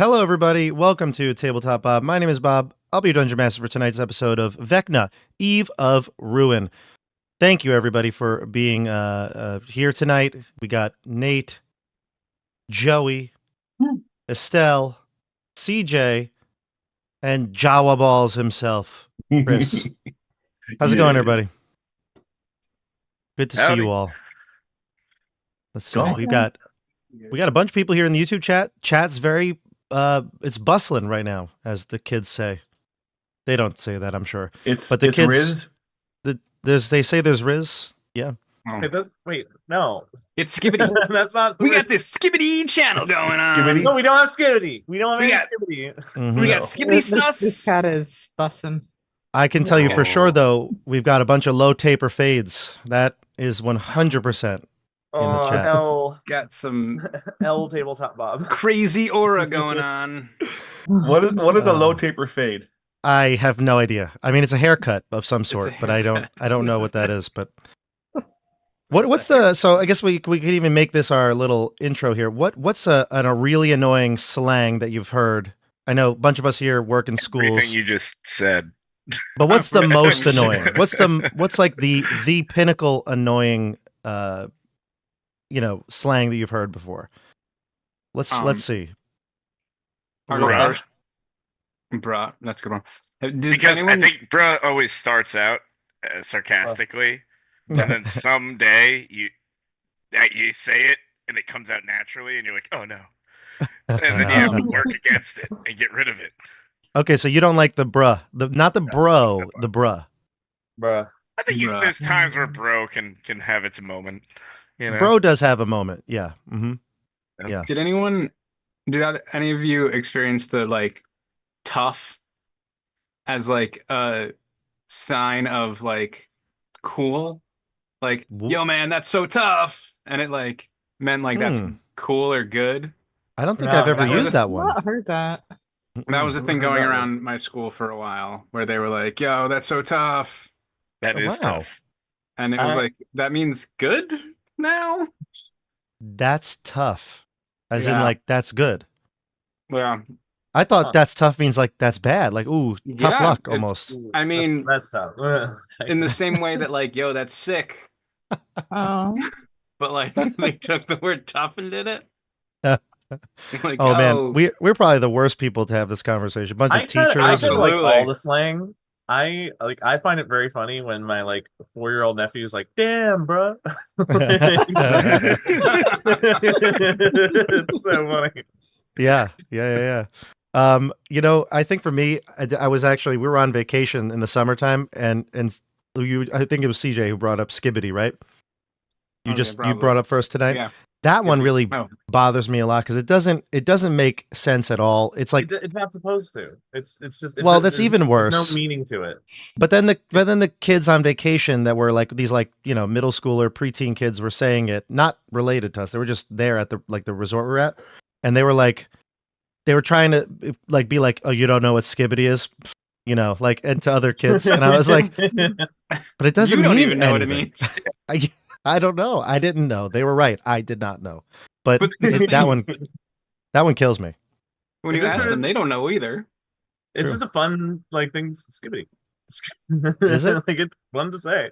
Hello, everybody. Welcome to Tabletop Bob. My name is Bob. I'll be your Dungeon Master for tonight's episode of Vecna, Eve of Ruin. Thank you, everybody, for being here tonight. We got Nate, Joey, Estelle, CJ, and Jawa Balls himself, Chris. How's it going, everybody? Good to see you all. Let's see. We got a bunch of people here in the YouTube chat. Chat's very it's bustling right now, as the kids say. They don't say that, I'm sure. But the kids, Riz? They say there's Riz. Yeah. Wait, no. It's Skibbity. That's not. We got this Skibbity channel going on. No, we don't have Skibbity. We don't have any Skibbity. Mm-hmm. We got Skibbity sus. This cat is bussin'. I can tell you for sure, though, we've got a bunch of low taper fades. That is 100%. Oh, L. Got some L tabletop Bob. Crazy aura going on. What is a low taper fade? I have no idea. I mean, it's a haircut of some sort, but I don't know what that is. But what's the? So I guess we could even make this our little intro here. What's a really annoying slang that you've heard? I know a bunch of us here work in schools. Everything you just said. But what's the most annoying? What's like the pinnacle annoying slang that you've heard before? Let's see. Bruh, that's a good one. Because I think bruh always starts out sarcastically, and then someday you say it and it comes out naturally, and you're like, oh no, and then you have to work against it and get rid of it. Okay, so you don't like the bruh, not the bro, the bruh. Bruh. I think there's times where bro can have its moment. You know? Bro does have a moment, yeah. Mm-hmm. Yeah. Did any of you experience the like tough as like a sign of like cool? Like, yo man, that's so tough, and it like meant like that's cool or good. I don't think I've ever used that one. I heard that. That was the thing going around my school for a while, where they were like, yo, that's so tough. That is tough. And it was like, that means good now? That's tough. As in like, that's good. Yeah. I thought that's tough means like, that's bad. Like, ooh, tough luck almost. I mean, that's tough. In the same way that like, yo, that's sick. Oh. But like, they took the word tough and did it. Like, man, we're probably the worst people to have this conversation. A bunch of teachers. I like all the slang. I find it very funny when my like 4-year-old nephew is like, "Damn, bro." It's so funny. Yeah. I think for me, I was actually we were on vacation in the summertime, and I think it was CJ who brought up Skibbity, right? You brought up first tonight. Yeah. That one really bothers me a lot because it doesn't make sense at all. It's like it's not supposed to. It's just that's even worse. No meaning to it. But then the kids on vacation that were like these middle schooler preteen kids were saying it, not related to us. They were just there at the resort we're at, and they were trying to like be like, oh, you don't know what Skibbity is, and to other kids, and I was like, but it doesn't. You don't mean even know anything. what it means. I don't know. I didn't know. They were right. I did not know. But that one kills me. When you ask them, they don't know either. It's just a fun thing, Skibbity. Is it? Like it's fun to say.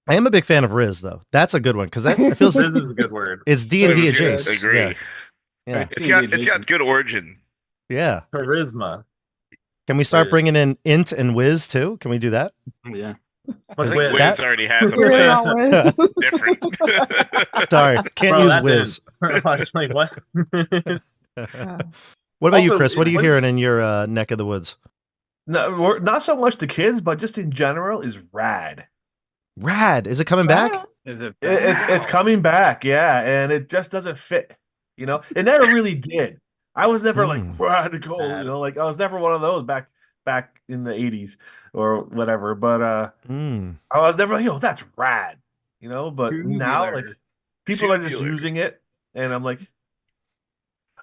I am a big fan of Riz though. That's a good one because that feels Riz is a good word. It's D&D adjacent. Agree. Yeah. It's got good origin. Yeah. Charisma. Can we start bringing in int and whiz too? Can we do that? Yeah. I think Wiz already has a place. Different. Sorry, can't use Wiz. Like what? What about you, Chris? What are you hearing in your neck of the woods? No, not so much the kids, but just in general is rad. Rad? Is it coming back? Is it? It's coming back, yeah, and it just doesn't fit. It never really did. I was never like radical, like I was never one of those back in the 80s or whatever, but I was never like, that's rad, but now like people are just using it, and I'm like,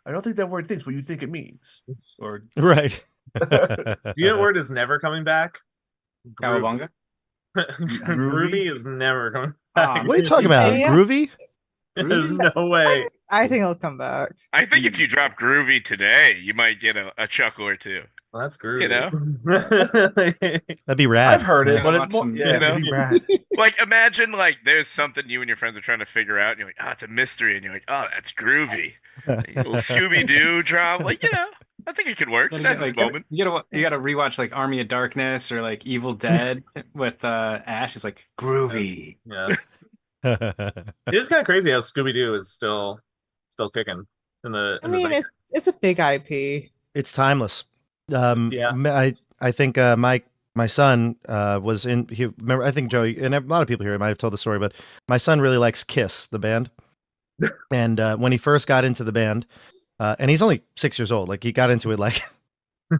I don't think that word thinks what you think it means. Or right. Do you know what word is never coming back? Cowabunga? Groovy is never coming back. What are you talking about? Groovy? There's no way. I think it'll come back. I think if you drop Groovy today, you might get a chuckle or two. Well, that's groovy. You know? That'd be rad. I've heard it, Yeah. but it's Watch more. some- Yeah, you know? it'd be rad. Like, imagine like there's something you and your friends are trying to figure out, and you're like, oh, it's a mystery, and you're like, oh, that's groovy. A little Scooby Doo drop, like, I think it could work. You That's gotta, its moment. you gotta rewatch like Army of Darkness or like Evil Dead with Ash. It's like groovy. Yeah. It is kind of crazy how Scooby Doo is still kicking in the. I mean, it's a big IP. It's timeless. Yeah. I think my son was in. Remember, I think Joey and a lot of people here might have told the story, but my son really likes Kiss, the band. And when he first got into the band, and he's only 6 years old, like he got into it like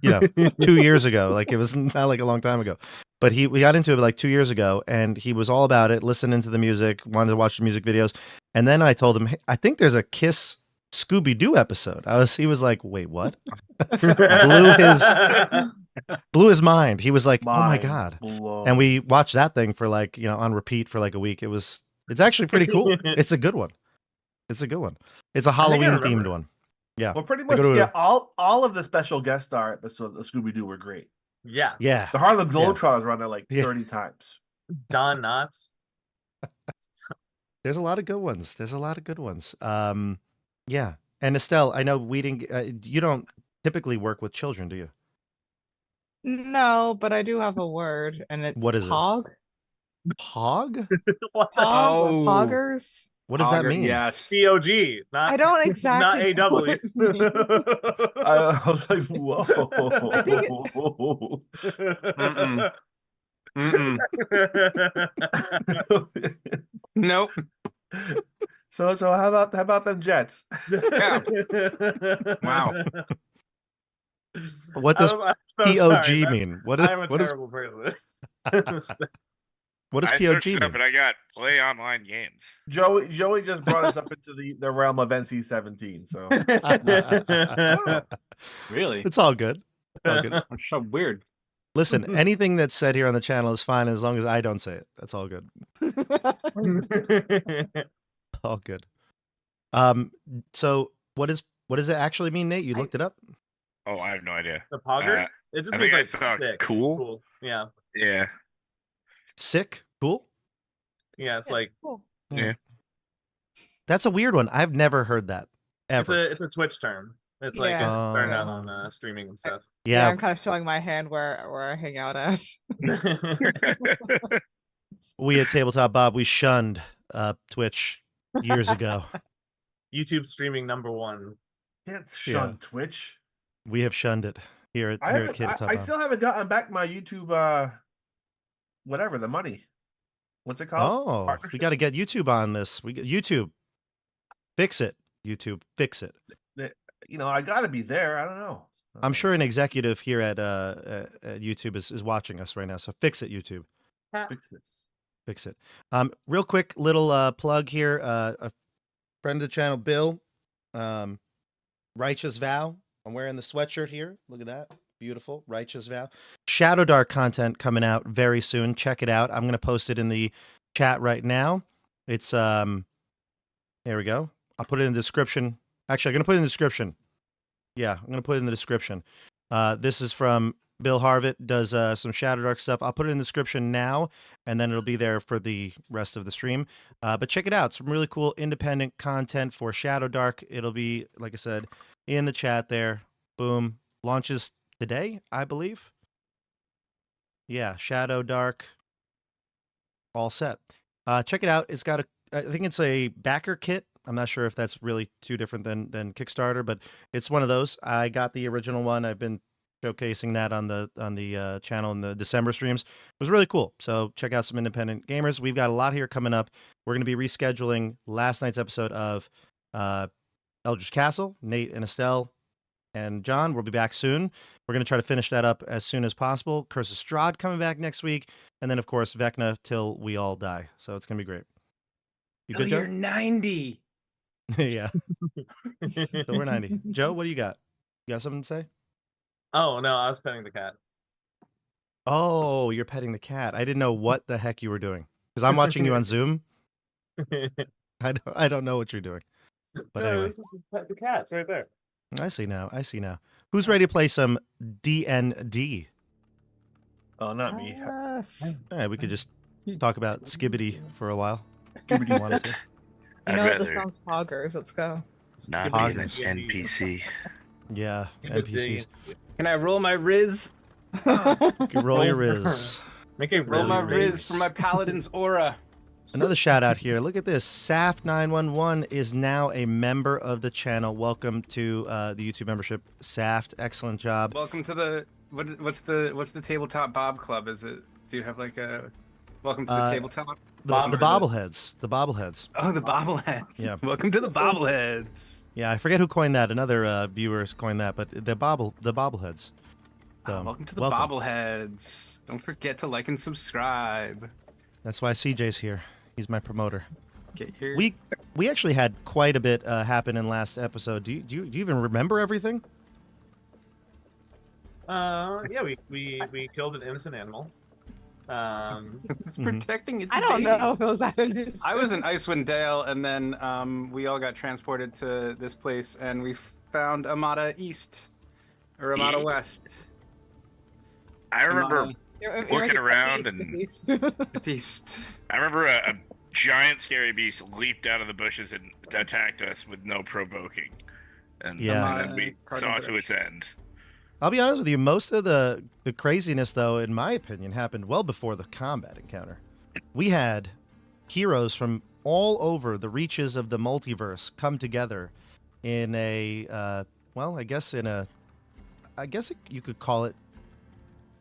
2 years ago. Like it was not like a long time ago, but we got into it like 2 years ago, and he was all about it, listening to the music, wanted to watch the music videos. And then I told him, hey, I think there's a Kiss Scooby Doo episode. He was like, wait, what? blew his mind. He was like, oh my God. Blown. And we watched that thing for like, on repeat for like a week. It's actually pretty cool. It's a good one. It's a I Halloween themed remember. one. Yeah. Well, pretty much, go to- yeah. All of the special guest star episodes of Scooby Doo were great. Yeah. Yeah. The Harlem Globetrotters run it like Yeah. 30 times. Don Knotts. There's a lot of good ones. Yeah. And Estelle, I know we didn't, you don't typically work with children, do you? No, but I do have a word, and it's What is it? pog. Pog? What the Pog or Oh. poggers. What does that Auger, mean? Yes. COG? Not. I don't exactly Not know AW. what it means. I was like, whoa. I think Mm-mm. Nope. So how about them Jets? Yeah. Wow. What does I'm so POG sorry. mean? What I'm a is terrible person. what does I POG searched it up mean? and I got play online games. Joey just brought us up into the realm of NC-17. So Really? It's all good. It's all good. That's so weird. Listen, anything that's said here on the channel is fine as long as I don't say it. That's all good. All good. So what does it actually mean, Nate? You looked it up? Oh, I have no idea. The poggers? It just I means think I like saw sick. cool. Yeah. Yeah. Sick? Cool? Yeah, it's Yeah, like cool. Yeah. That's a weird one. I've never heard that. Ever. it's a Twitch term. It's like Yeah. starting Oh. out on streaming and stuff. Yeah, Yeah. I'm kind of showing my hand where I hang out at. We at Tabletop Bob, we shunned Twitch years ago. YouTube streaming #1. can't shun Twitch. We have shunned it here at Tabletop I Bob. still haven't gotten back my YouTube whatever, the money. What's it called? Oh, we Partnership? got to get YouTube on this. YouTube, fix it. YouTube, fix it. I got to be there. I don't know. I'm sure an executive here at YouTube is watching us right now. So fix it, YouTube. Fix this. Fix it. Real quick little plug here. A friend of the channel, Bill, Righteous Vow. I'm wearing the sweatshirt here. Look at that. Beautiful. Righteous Vow. Shadow Dark content coming out very soon. Check it out. I'm going to post it in the chat right now. It's here we go. I'll put it in the description. Actually, I'm going to put it in the description. Yeah, I'm going to put it in the description. This is from Bill Harvitt, does some Shadow Dark stuff. I'll put it in the description now, and then it'll be there for the rest of the stream. But check it out. Some really cool independent content for Shadow Dark. It'll be, like I said, in the chat there. Boom. Launches today, I believe. Yeah, Shadow Dark. All set. Check it out. It's got I think it's a backer kit. I'm not sure if that's really too different than Kickstarter, but it's one of those. I got the original one. I've been showcasing that on the channel in the December streams. It was really cool. So check out some independent gamers. We've got a lot here coming up. We're going to be rescheduling last night's episode of Eldritch Castle. Nate and Estelle and John will be back soon. We're going to try to finish that up as soon as possible. Curse of Strahd coming back next week. And then, of course, Vecna till we all die. So it's going to be great. You good, Joe? You're 90. Yeah. So we're 90. Joe, what do you got? You got something to say? Oh no, I was petting the cat. Oh, you're petting the cat. I didn't know what the heck you were doing because I'm watching you on Zoom. I don't know what you're doing. But No, anyway, this is the cat's right there. I see now. I see now. Who's ready to play some D&D? Oh, not me. Yes. All right, we could just talk about Skibbity for a while. Skibbity You wanted to. You I'd know what? This rather sounds poggers. Let's go. not be an Poggers. NPC. Yeah, Stupid NPCs. Can I roll my Riz? You can roll your Riz. Make a Roll my really Riz for my paladin's aura. Another shout out here. Look at this. Saft911 is now a member of the channel. Welcome to the YouTube membership. Saft, excellent job. Welcome to the what's the tabletop Bob Club? Is it? Do you have like a welcome to the tabletop? The Bobbers. bobbleheads. The bobbleheads. Oh, the bobbleheads. Yeah. Welcome to the bobbleheads. Yeah, I forget who coined that. Another viewer coined that, but the bobbleheads. So, Welcome to the bobbleheads. Don't forget to like and subscribe. That's why CJ's here. He's my promoter. Get your We actually had quite a bit happen in last episode. Do you even remember everything? Yeah, we killed an innocent animal. It's protecting its I don't baby. know if it was that innocent. I was in Icewind Dale, and then we all got transported to this place, and we found Amada East or Amada West. I remember Amada looking around and East. I remember a giant scary beast leaped out of the bushes and attacked us with no provoking. And Yeah. then we saw to its end. I'll be honest with you. Most of the craziness, though, in my opinion, happened well before the combat encounter. We had heroes from all over the reaches of the multiverse come together in a, I guess you could call it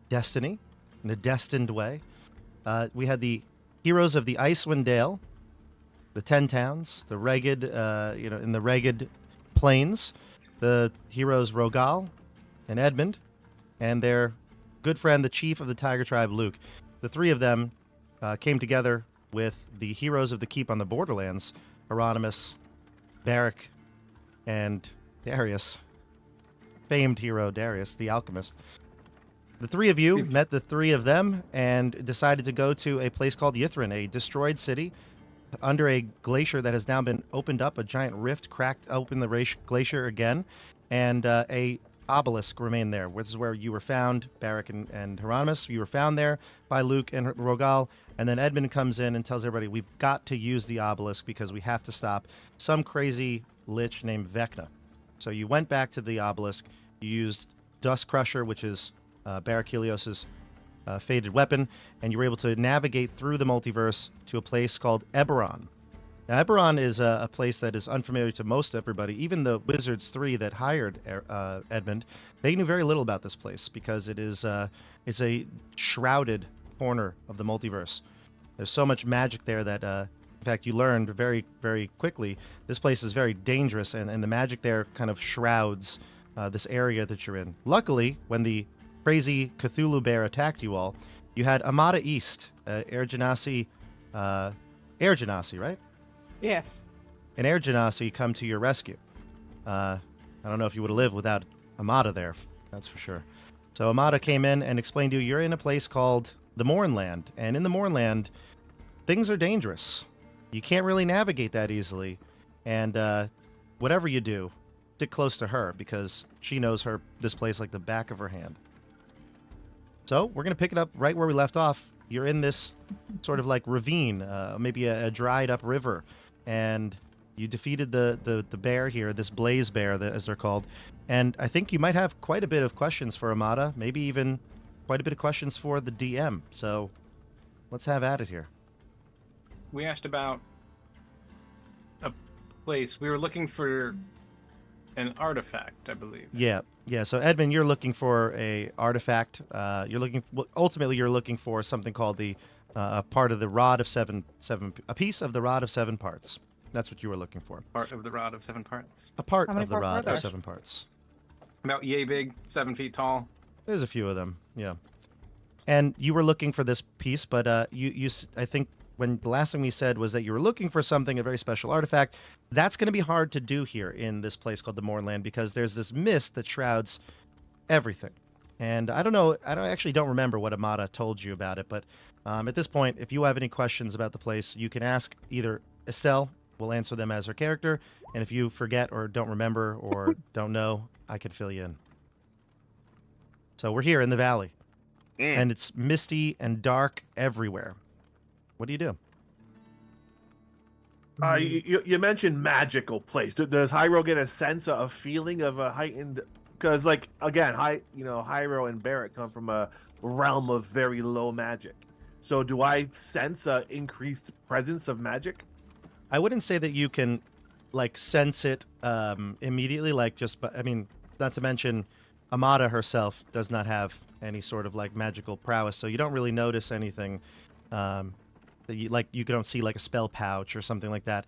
destiny, in a destined way. We had the heroes of the Icewind Dale, the 10 Towns, the ragged, in the ragged plains, the heroes Rogal and Edmund, and their good friend, the chief of the Tiger Tribe, Luke. The three of them came together with the heroes of the Keep on the Borderlands, Hieronymus, Barrack, and Darius, famed hero Darius, the alchemist. The three of you met the three of them and decided to go to a place called Yithrin, a destroyed city under a glacier that has now been opened up. A giant rift cracked open the glacier again, and a obelisk remained there. This is where you were found, Barrack and Hieronymus. You were found there by Luke and Rogal, and then Edmund comes in and tells everybody, we've got to use the obelisk because we have to stop some crazy lich named Vecna. So you went back to the obelisk, you used Dust Crusher, which is Barrack Helios's faded weapon, and you were able to navigate through the multiverse to a place called Eberron. Now, Eberron is a place that is unfamiliar to most everybody. Even the Wizards 3 that hired Edmund, they knew very little about this place because it's a shrouded corner of the multiverse. There's so much magic there that, in fact, you learned very, very quickly, this place is very dangerous, and the magic there kind of shrouds this area that you're in. Luckily, when the crazy Cthulhu bear attacked you all, you had Amada East, Air Genasi, right? Yes. And Air Genasi come to your rescue. I don't know if you would have lived without Amada there, that's for sure. So Amada came in and explained to you, you're in a place called the Mournland, and in the Mournland, things are dangerous. You can't really navigate that easily, and whatever you do, stick close to her because she knows this place like the back of her hand. So we're going to pick it up right where we left off. You're in this sort of like ravine, maybe a dried up river, and you defeated the bear here, this blaze bear, as they're called. And I think you might have quite a bit of questions for Amada, maybe even quite a bit of questions for the DM. So let's have at it here. We asked about a place. We were looking for an artifact, I believe. Yeah. So Edmund, you're looking for a artifact. Ultimately, you're looking for something called the part of the rod of seven, a piece of the rod of 7 parts. That's what you were looking for. Part of the rod of 7 parts. A part How many of the parts are rod there? of 7 parts. About yay big, 7 feet tall. There's a few of them. Yeah. And you were looking for this piece, but I think when the last thing we said was that you were looking for something, a very special artifact. That's going to be hard to do here in this place called the Mournland because there's this mist that shrouds everything. And I don't know, I actually don't remember what Amada told you about it, but at this point, if you have any questions about the place, you can ask either Estelle will answer them as her character, and if you forget or don't remember or don't know, I can fill you in. So we're here in the valley, and it's misty and dark everywhere. What do you do? You mentioned magical place. Does Hyro get a sense, a feeling of a heightened? Because, like, again, Hyro and Barrett come from a realm of very low magic. So, do I sense a increased presence of magic? I wouldn't say that you can, like, sense it immediately. Like, not to mention, Amada herself does not have any sort of like magical prowess, so you don't really notice anything. That you don't see like a spell pouch or something like that.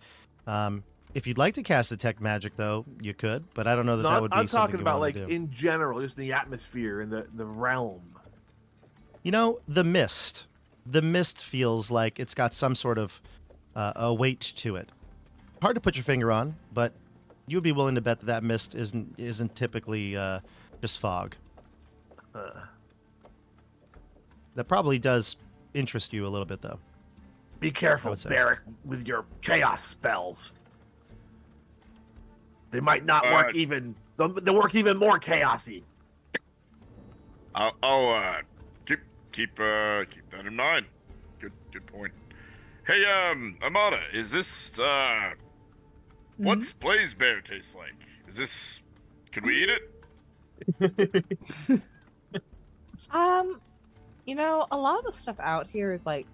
If you'd like to cast detect magic, though, you could, but I don't know that would be I'm something talking you about want like to do. in general, just the atmosphere and the realm. You know, the mist. The mist feels like it's got some sort of a weight to it. Hard to put your finger on, but you would be willing to bet that mist isn't typically just fog. That probably does interest you a little bit, though. Be careful, would say. Barrett, with your chaos spells. They might not work even. They work even more chaosy. I'll keep that in mind. Good point. Hey, Amada, is this what's Blaze Bear taste like? Is this? Can we eat it? A lot of the stuff out here is like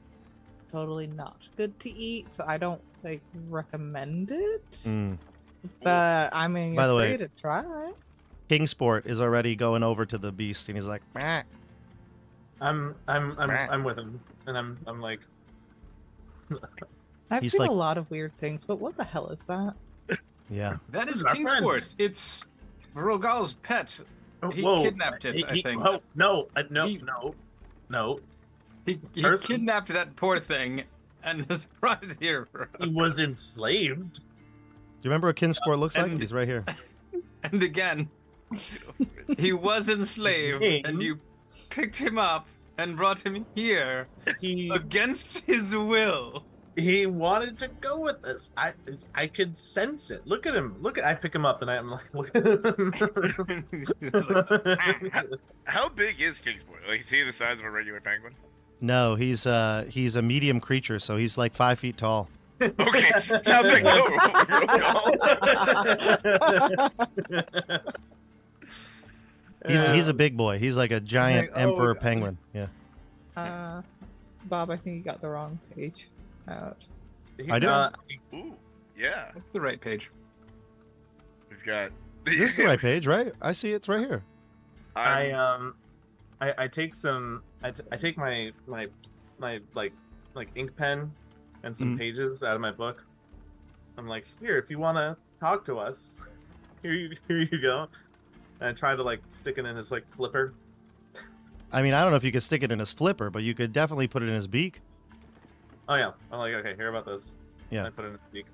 totally not good to eat, so I don't like recommend it. But I mean, By the you're way, free to try. Kingsport is already going over to the beast, and he's like, "Meh." I'm with him, and I'm like, I've He's seen like- a lot of weird things, but what the hell is that? Yeah. That is Our friend. Kingsport. It's Rogal's pet. He whoa, kidnapped it, I think. Oh no, no. He Person. kidnapped that poor thing and has brought it here for us. He was enslaved. Do you remember what Kingsport looks like? and- He's right here. And again, he was enslaved, King. and you picked him up and brought him here He against his will. he wanted to go with us. I could sense it. Look at him. I pick him up and I'm like, look at him. How big is Kingsport? Like, is he the size of a regular penguin? No, he's a medium creature, so he's like 5 feet tall. Okay, sounds like no. He's a big boy. He's like a giant Like, oh, emperor God. penguin. Yeah. Bob, I think you got the wrong page out. I do. Ooh, yeah. That's the right page. We've got. This is the right page, right? I see it's right here. I take some. I take my like ink pen and some pages out of my book. I'm like, here, if you want to talk to us, here you go. And I try to like stick it in his like flipper. I mean, I don't know if you could stick it in his flipper, but you could definitely put it in his beak. Oh yeah, I'm like, okay, hear about this. Yeah. And I put it in his beak.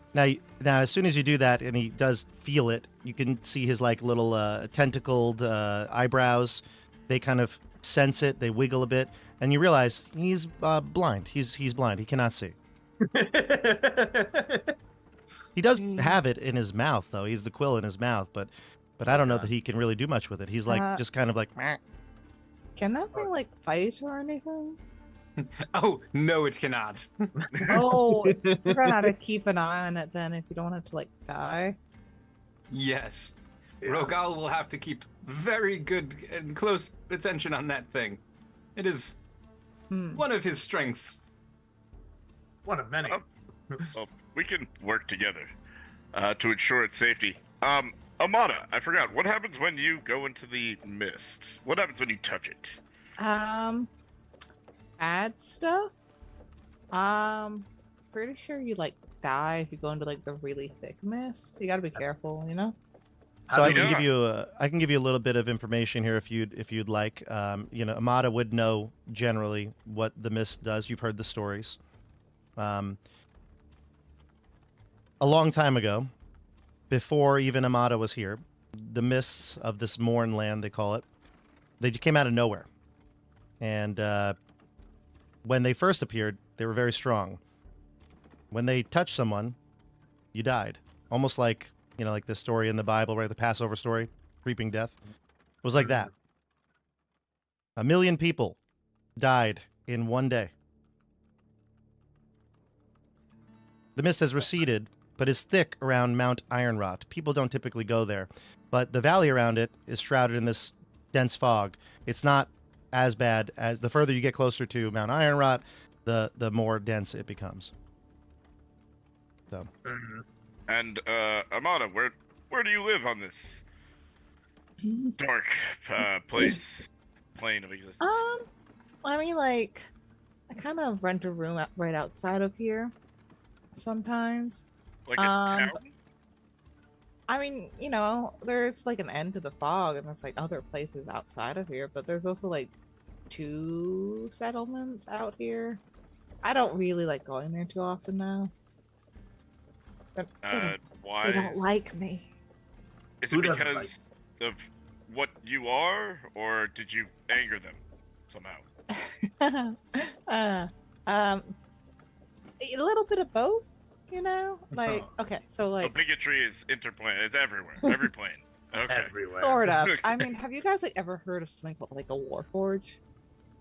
Now, as soon as you do that, and he does feel it, you can see his like little tentacled eyebrows. They kind of sense it. They wiggle a bit, and you realize he's blind. He's blind. He cannot see. He does have it in his mouth, though. He's the quill in his mouth, but I don't know that he can really do much with it. He's like just kind of like. Meh. Can that thing like fight or anything? Oh, no, it cannot. Oh, you're gonna have to keep an eye on it then if you don't want it to like die. Yes. Yeah. Rogal will have to keep very good and close attention on that thing. It is one of his strengths. One of many. Well, we can work together to ensure its safety. Amada, I forgot. What happens when you go into the mist? What happens when you touch it? Add stuff. Pretty sure you like die if you go into like the really thick mist. You gotta be careful, you know. So I do can you give you a little bit of information here if you'd like. Amada would know generally what the mist does. You've heard the stories. A long time ago, before even Amada was here, the mists of this Mournland, they call it, they came out of nowhere. And when they first appeared, they were very strong. When they touched someone, you died. Almost like, like the story in the Bible, right? The Passover story, creeping death. It was like that. 1 million people died in one day. The mist has receded, but is thick around Mount Ironrot. People don't typically go there, but the valley around it is shrouded in this dense fog. It's not as bad as the further you get closer to Mount Ironrot, the more dense it becomes. So. And Amada, where do you live on this dark plane of existence? I mean, like, I kind of rent a room right outside of here sometimes. Like a town? I mean, there's like an end to the fog, and there's like other places outside of here, but there's also like 2 settlements out here. I don't really like going there too often now. Why? They don't like me. Is it because of what you are, or did you anger them somehow? A little bit of both, Like, okay, so bigotry is interplane. It's everywhere, every plane. Okay. Everywhere. Sort of. I mean, have you guys ever heard of something called like a Warforged?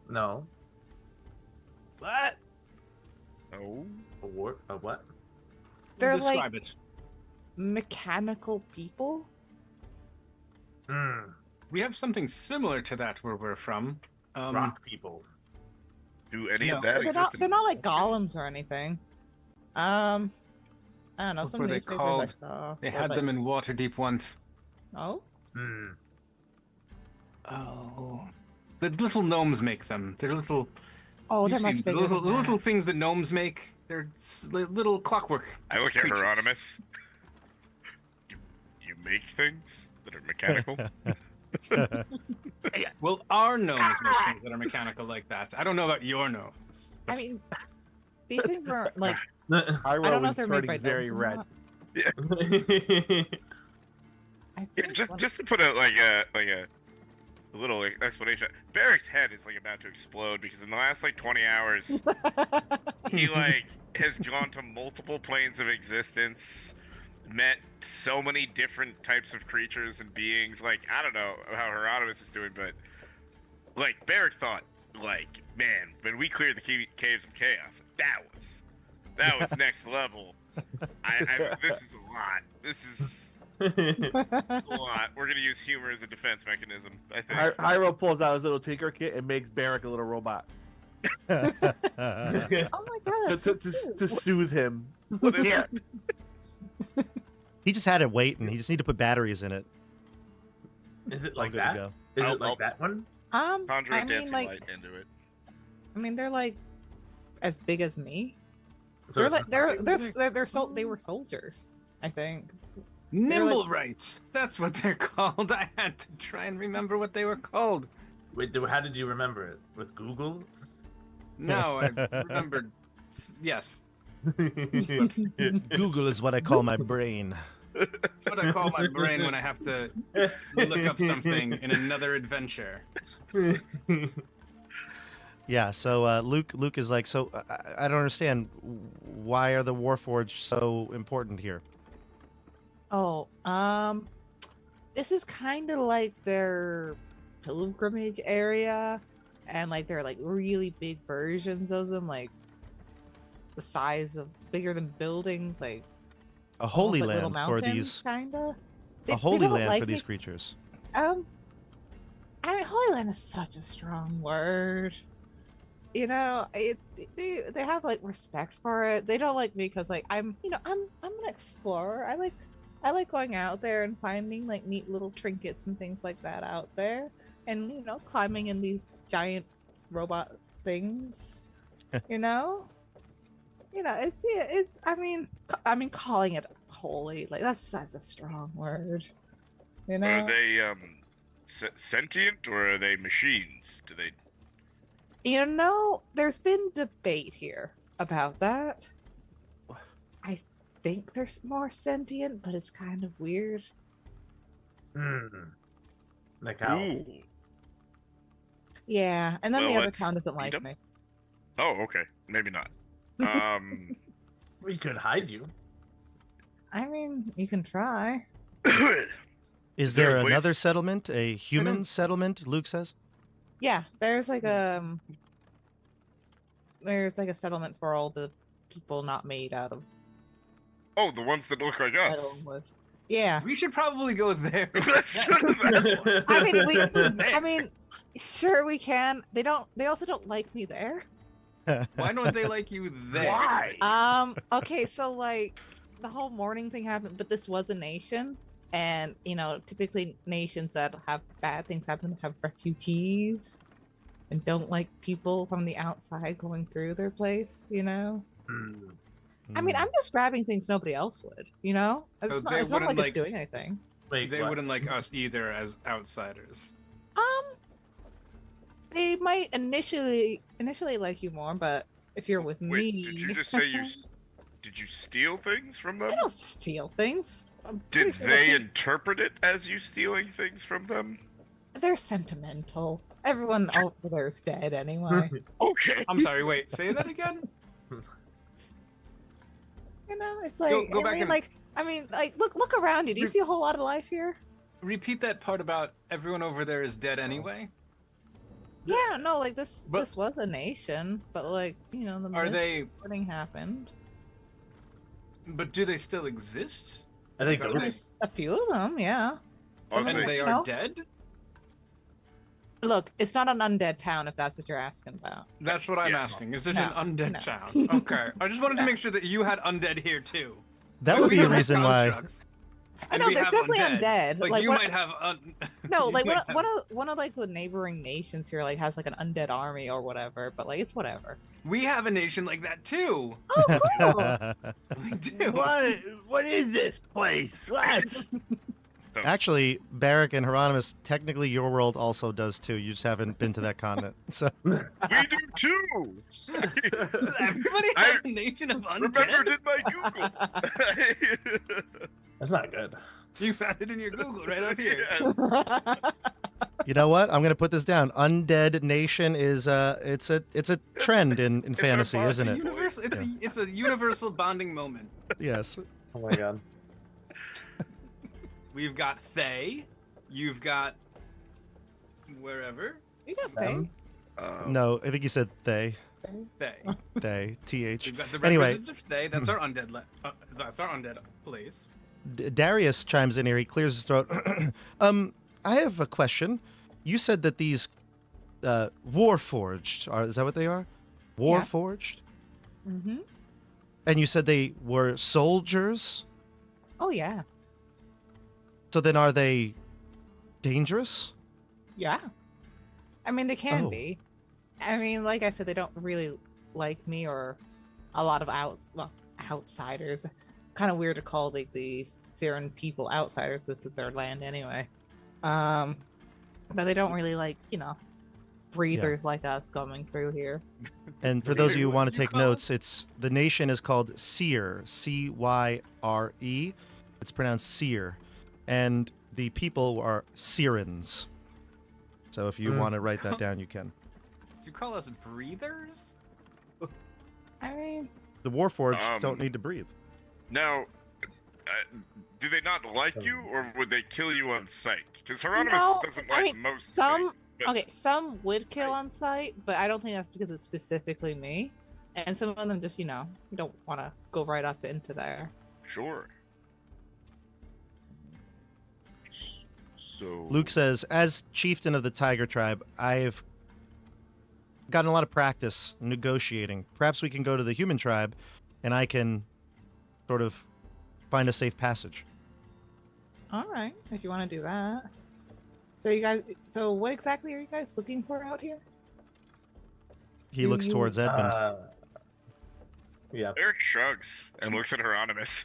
No. What? Oh. A what? They're Describe like it. mechanical people. We have something similar to that where we're from. Rock people. Do any No. of that exist? They're not like golems or anything. I don't know. What Some were they newspapers I called? saw. They were had like, them in Waterdeep once. Oh, Oh. The little gnomes make them. They're little. they're You've much seen bigger. the than that. little things that gnomes make. They're little clockwork. I look at creatures. Hieronymus. You make things that are mechanical? Well, our gnomes make things that are mechanical like that. I don't know about your gnomes. I mean, these things were like. Hyro I don't know if is they're made turning by very gnomes or red. not. I Yeah, think just to put a little explanation. Barrick's head is about to explode because in the last 20 hours he has gone to multiple planes of existence, met so many different types of creatures and beings. I don't know how Hieronymus is doing, but Barrick thought, man, when we cleared the caves of chaos, that was next level. This is a lot. This is a lot. We're gonna use humor as a defense mechanism, I think. Hyro pulls out his little tinker kit and makes Barrack a little robot Oh my god, that's so cute. to soothe him. Here. He just had it wait, and he just need to put batteries in it. Is it All like good that? to go. Is I'll- it like that one? Conjure a I mean, dancing like, light into it. I mean, they're like as big as me. So They're it's like they were soldiers, I think. Nimble rights. That's what they're called. I had to try and remember what they were called. Wait, how did you remember it? With Google? No, I remembered. Yes, Google is what I call my brain. that's what I call my brain when I have to look up something in another adventure. Yeah, so Luke is like, so I don't understand. Why are the Warforged so important here? Oh, this is kind of like their pilgrimage area, and they're really big versions of them, the size of bigger than buildings, A holy almost little land for mountains, these. kinda. A holy don't land like for these me- creatures. I mean, holy land is such a strong word. They have respect for it. They don't like me because I'm an explorer. I like going out there and finding neat little trinkets and things like that out there, and climbing in these giant robot things. It's I mean calling it holy, that's a strong word. Are they sentient or are they machines? Do they? There's been debate here about that. I think they're more sentient, but it's kind of weird. Like how? Ooh. Yeah, and then Well, the other let's town doesn't meet like 'em. me. Oh, okay. Maybe not. We could hide you. I mean, you can try. Is there there a place- another settlement, a human settlement? Luke says. Yeah, there's like a settlement for all the people not made out of Oh, the ones that look like us. metal and wood. Yeah. We should probably go there. Let's go to that one. I mean, sure we can. They also don't like me there. Why don't they like you there? Why? Okay, so like the whole mourning thing happened, but this was a nation, and typically nations that have bad things happen have refugees and don't like people from the outside going through their place, I mean, I'm just grabbing things nobody else would, It's So not like like- it's doing anything. Wait, They what? wouldn't like us either as outsiders. They might initially like you more, but if you're with Wait, me, did you just say did you steal things from them? I don't steal things. I'm pretty Did sure they that interpret it as you stealing things from them? they're sentimental. Everyone over there's dead anyway. Okay. I'm sorry, wait, say that again? It's like Go back and- look around you. Do you see a whole lot of life here? Repeat that part about everyone over there is dead anyway? Yeah, no, like this But- this was a nation, but the Are they... thing happened. But do they still exist? I think Are the they- There's a few of them, yeah. Are And they- they are dead? Look, it's not an undead town if that's what you're asking about. That's what I'm Yes. asking. Is it No, an undead no. town? Okay. I just wanted to make sure that you had undead here too. That would We be a have reason why. constructs, I and know we there's have definitely undead. Like you what- might have No, you like might have- one of like the neighboring nations here has like an undead army or whatever, but like it's whatever. We have a nation like that too. Oh, cool. We do. What is this place? What? So, Actually, Barrack and Hieronymus, technically your world also does too. You just haven't been to that continent. So we do too. Everybody has a nation of undead. Remembered in my Google. That's not good. You found it in your Google right up here. Yes. you know what? I'm gonna put this down. Undead Nation is it's a trend in It's fantasy, our isn't body. it? Universal, it's a universal bonding moment. Yes. Oh my god. We've got Thay. You've got wherever. You got Them? Faye. No, I think you said they. Thay. They. TH. We've got the Anyway. representatives of Thay. That's our undead. That's our undead place. Darius chimes in here. He clears his throat. I have a question. You said that these Warforged are. Is that what they are? Warforged. Mm-hmm. And you said they were soldiers. Oh yeah. So then, are they dangerous? Yeah. I mean, they can Oh. be. I mean, like I said, they don't really like me or a lot of outsiders. Kind of weird to call like the Siren people outsiders. This is their land anyway. But they don't really like, breathers like us coming through here. And for Seer, those of you who what want to did you take call notes, it's the nation is called Seer, Cyre. It's pronounced Seer, and the people are Sirens. So if you want to write that down, you can. You call us breathers? I mean, The Warforged don't need to breathe. Now, do they not like you, or would they kill you on sight? Because Hieronymus no, doesn't like I mean, most some. things, but- Okay, some would kill on sight, but I don't think that's because it's specifically me. And some of them just, you don't want to go right up into there. Sure. So Luke says, as chieftain of the Tiger Tribe, I've gotten a lot of practice negotiating. Perhaps we can go to the human tribe, and I can sort of find a safe passage. All right, if you want to do that. So what exactly are you guys looking for out here? He looks towards Edmund. Yeah, Eric shrugs and looks at Hieronymus.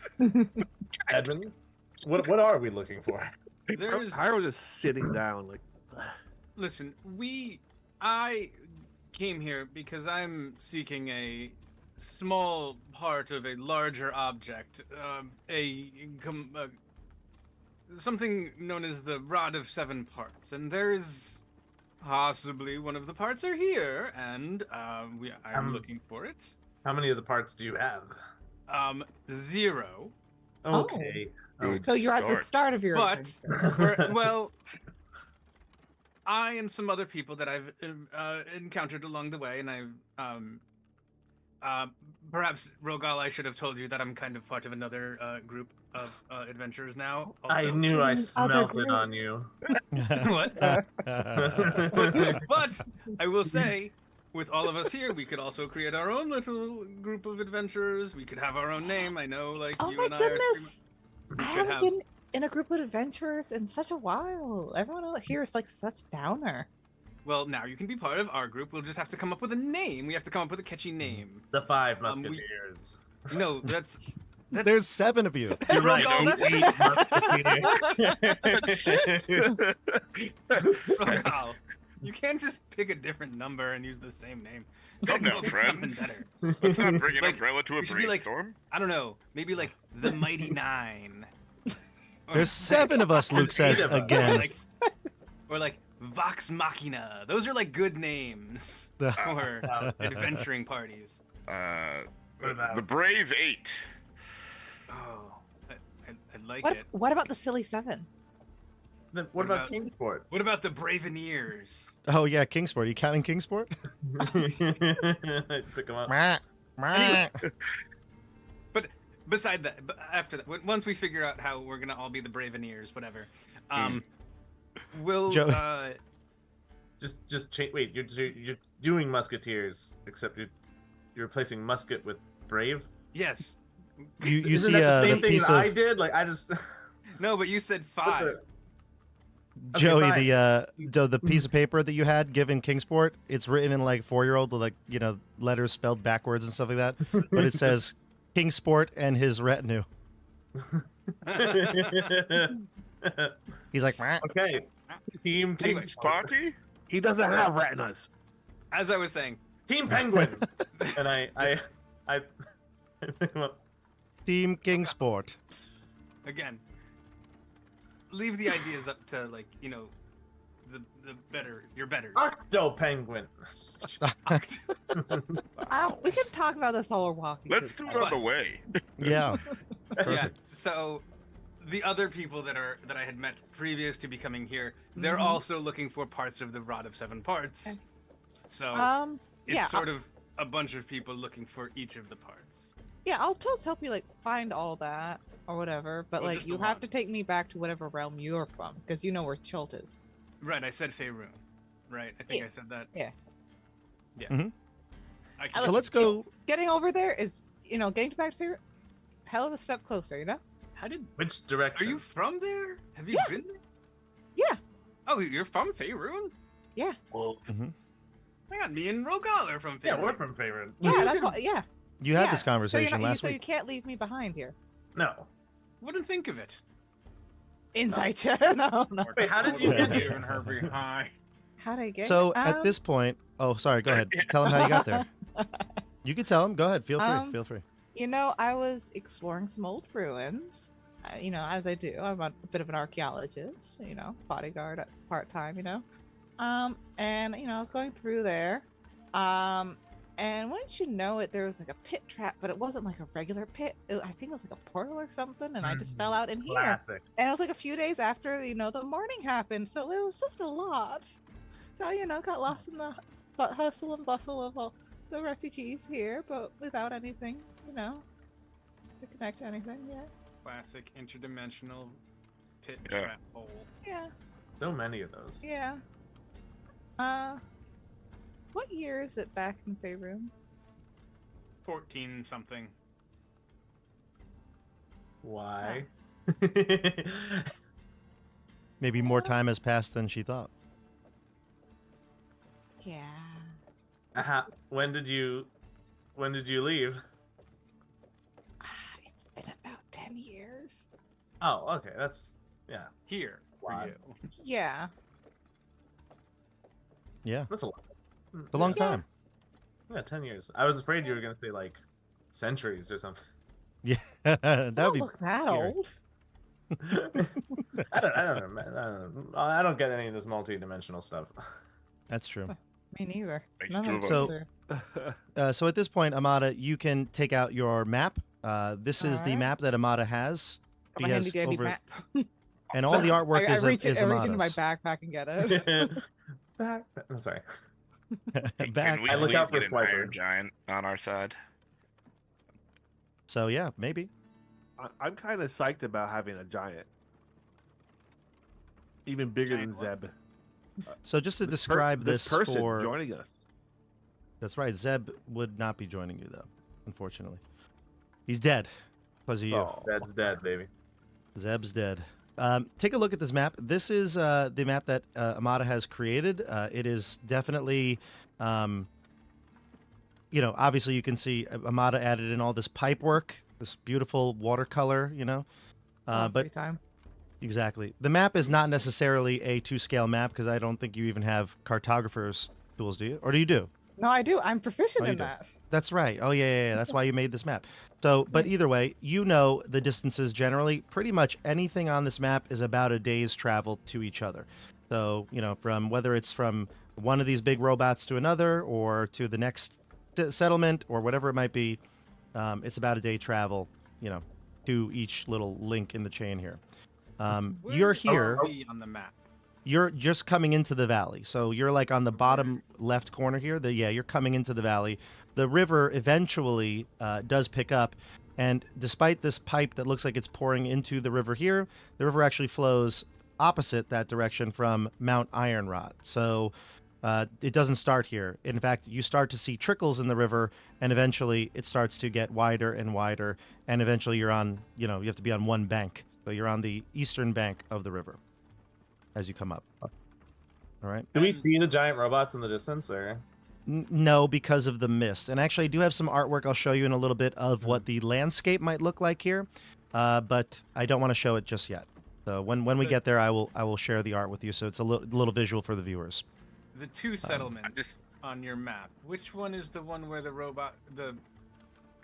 Edmund. What are we looking for? There's... I was just sitting down, like. Listen, I came here because I'm seeking a small part of a larger object, something known as the Rod of Seven Parts, and there's possibly one of the parts are here, and I'm looking for it. How many of the parts do you have? 0. Okay. Good So you're at the start of your But adventure. well, I and some other people that I've encountered along the way, and perhaps Rogal, I should have told you that I'm kind of part of another group of adventurers now. I Also. knew I These other smelt it on groups. you. What? But I will say, with all of us here, we could also create our own little group of adventurers. We could have our own name. I know, like Oh you my and I goodness! I could haven't have- been in a group of adventurers in such a while. Everyone out here is like such downer. Well, now you can be part of our group. We'll just have to come up with a name. We have to come up with a catchy name. The Five we- Musketeers. No, that's There's 7 of you. You're right. Rogal, Eight Musketeers. Rogal, you can't just pick a different number and use the same name. Calm Come down, up with something friends. better. Let's not bring an Like, umbrella to a we should be like- brainstorm. I don't know. Maybe like the Mighty Nine. Or There's 7 of us, Luke says Eight of us. again. like, or like Vox Machina. Those are like good names for adventuring parties. What about- The Brave 8? Oh, I like What? it. What about the silly 7? Then What what about about- Kingsport? What about the Braveneers? Oh yeah, Kingsport. Are you counting Kingsport? I took him up. Anyway. But beside that, after that, once we figure out how we're gonna all be the Braveneers, whatever, we'll Joey. Just change. Wait, you're doing Musketeers, except you're replacing musket with brave. yes. You Isn't see that the the same thing piece that I of did? Like I just No, but you said 5. Joey, fine. the piece of paper that you had given Kingsport. It's written in like 4-year-old with like letters spelled backwards and stuff like that. But it says Kingsport and his retinue. He's like, "Meh." Okay. Team Anyway, Kingsport. Sparky? He doesn't have retinas. As I was saying, Team Penguin. And I well, Team Kingsport. again, leave the ideas up to like the better, your better. Octo Penguin. We can talk about this while we're walking. Let's through do the it on the way. Yeah. Yeah. So the other people that I had met previous to becoming here, they're Mhm. also looking for parts of the Rod of 7 Parts. Okay. So it's yeah, sort of a bunch of people looking for each of the parts. yeah, I'll just help you like find all that or whatever. But Or like just you the have one. to take me back to whatever realm you're from, because you know where Chult is. Right, I said Faerun. Right, I think Yeah. I said that. Yeah. Yeah. Mhm. I I So can, let's go. Getting over there is, getting back to hell of a step closer. how did? Which Are direction? you from there? Have you Yeah. been there? Yeah. Oh, you're from Faerun? Well, Hang on, me and Rogal are from Faerun. yeah, we're from Favorite. Yeah, that's what. Yeah. You had Yeah. this So conversation you last so you week. can't leave me behind here. No. Wouldn't think of it. Insight check. No. Wait, how did you get here? Leaving her behind. How did I get? So here? at this point, oh, sorry. Go ahead. Tell him how you got there. You can tell him. Go ahead. Feel free. Feel free. I was exploring some old ruins. As I do. I'm a bit of an archaeologist. Bodyguard at part time. And I was going through there. And once you know it, there was like a pit trap, but it wasn't like a regular pit. I think it was like a portal or something, and I just fell out in here. Classic. And it was like a few days after, the morning happened, so it was just a lot. So, got lost in the hustle and bustle of all the refugees here, but without anything, to connect to anything yet. Classic interdimensional pit Yeah. trap hole. Yeah, So many of those. yeah. What year is it back in Faerun? 14 something. Why? Maybe more time has passed than she thought. Yeah. When did you leave? It's been about 10 years. Oh, okay. That's yeah. Here for Wow. you. Yeah. Yeah. That's a lot. It's a long Yeah. time. Yeah, 10 years. I was afraid you were gonna say like centuries or something. Yeah. That Don't would be. look that scary. old. I don't know. I don't get any of this multi-dimensional stuff. That's true. Me neither. Makes None two of of us us. are. So at this point, Amada, you can take out your map This is the Alright. map that Amada has. My He handy has dandy over, map. and all the artwork I is reach is I reach into my Amada's. backpack and get it. I'm sorry. Back. Can we I look please out for get an Swiper. Iron Giant on our side? So yeah, maybe. I'm kind of psyched about having a giant, even bigger Giant than what? Zeb. So just to describe this this person for joining us. That's right. Zeb would not be joining you though, unfortunately. He's dead because of you. Oh. That's dead, baby. Zeb's dead. Take a look at this map. This is the map that Amada has created. It is definitely, obviously you can see Amada added in all this pipe work, this beautiful watercolor, Free but time. exactly. The map is not necessarily a 2-scale map because I don't think you even have cartographer's tools, do you? Or do you do? No, I do. I'm proficient Oh, you in do. that. That's right. Oh, yeah. That's why you made this map. So, but either way, you know the distances generally. Pretty much anything on this map is about a day's travel to each other. So, from whether it's from one of these big robots to another or to the next settlement or whatever it might be, it's about a day travel, to each little link in the chain here. You're here. Are we on the map? You're just coming into the valley. So you're like on the bottom left corner here. You're coming into the valley. The river eventually does pick up. And despite this pipe that looks like it's pouring into the river here, the river actually flows opposite that direction from Mount Ironrod. So it doesn't start here. In fact, you start to see trickles in the river, and eventually it starts to get wider and wider. And eventually you're on, you have to be on one bank. So you're on the eastern bank of the river as you come up. All right. Do we see the giant robots in the distance, or? No, because of the mist. And actually, I do have some artwork I'll show you in a little bit of what the landscape might look like here, but I don't want to show it just yet. So when we get there, I will share the art with you, so it's a little visual for the viewers. The two settlements on your map. Which one is the one where the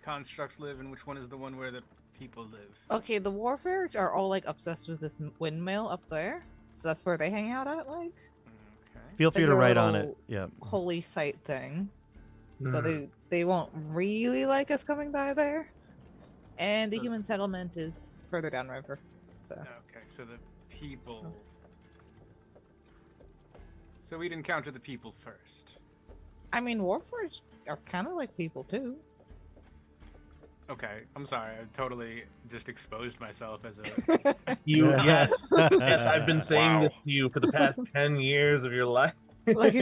constructs live, and which one is the one where the people live? Okay, the Warforged are all like obsessed with this windmill up there. So that's where they hang out at, like. Okay. Feel It's free like to their write on it. little Yeah. Holy site thing. So Hmm. they won't really like us coming by there. And the human settlement is further downriver. So Okay, so the people. So we'd encounter the people first. I mean, Warforged are kind of like people too. Okay, I'm sorry. I totally just exposed myself as a. Yes, I've been saying Wow. this to you for the past 10 years of your life. Like,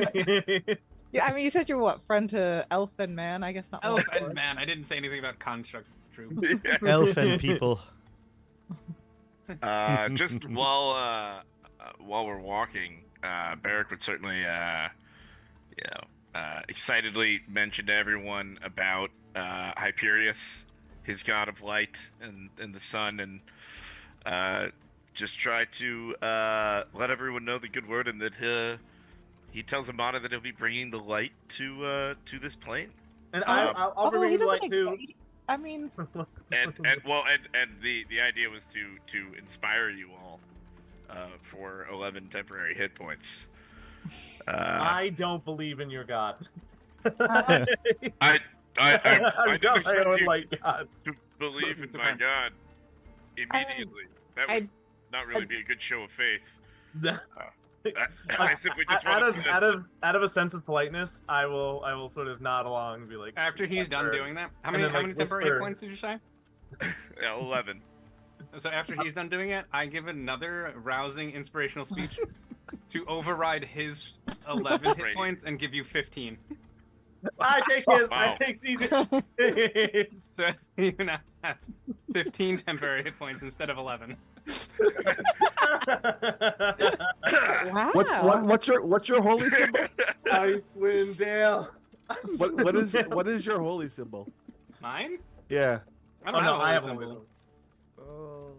yeah, I mean, you said you're what, friend to elf and man? I guess not. Elf Warforged. and man. I didn't say anything about constructs. It's true. Elf and people. Just while we're walking, Barrick would certainly, excitedly mention to everyone about Hyperius, his god of light and the sun, and just try to let everyone know the good word, and that he tells Amada that he'll be bringing the light to this plane. And I'll Although bring he the light doesn't. too. I mean, And the idea was to inspire you all for 11 temporary hit points. I don't believe in your god. I I've didn't got my expect own you light god. to believe in It's my okay. god immediately. That would not really be a good show of faith. I simply just out wanted to... of a sense of politeness, I will sort of nod along and be like. After he's "Yes, done sir." doing that, how And many then, like, temporary hit whisper. points did you say? 11. So after he's done doing it, I give another rousing inspirational speech to override his 11 hit points and give you 15. I take his. I Wow. take CJ. So you now have 15 temporary hit points instead of 11. wow. What's your holy symbol? Icewind Dale. What is your holy symbol? Mine? Yeah. I Oh don't no, I have have a one. symbol. Oh.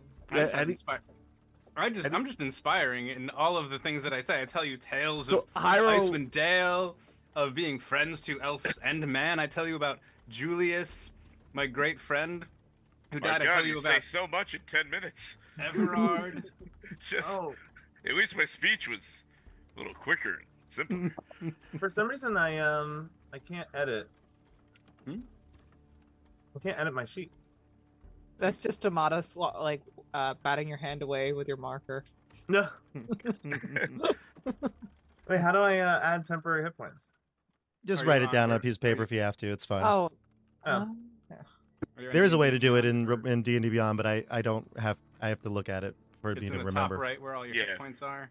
I'm just inspiring in all of the things that I say. I tell you tales So of Hyro, Icewind Dale, of being friends to elves and man. I tell you about Julius, my great friend who My died. I God, tell you you about say so much in 10 minutes. Everard. Just, Oh, at least my speech was a little quicker and simpler. for some reason I can't edit. Hmm? I can't edit my sheet. That's just Amada batting your hand away with your marker. No. Wait, how do I add temporary hit points? Just Are write you it down on on a piece of paper if you have to. It's fine. Oh. Oh. Yeah. There is a way to do it Beyond, or- in D&D Beyond, but I don't have. I have to look at it for It's me in to the remember. top right where all your Yeah. hit points are.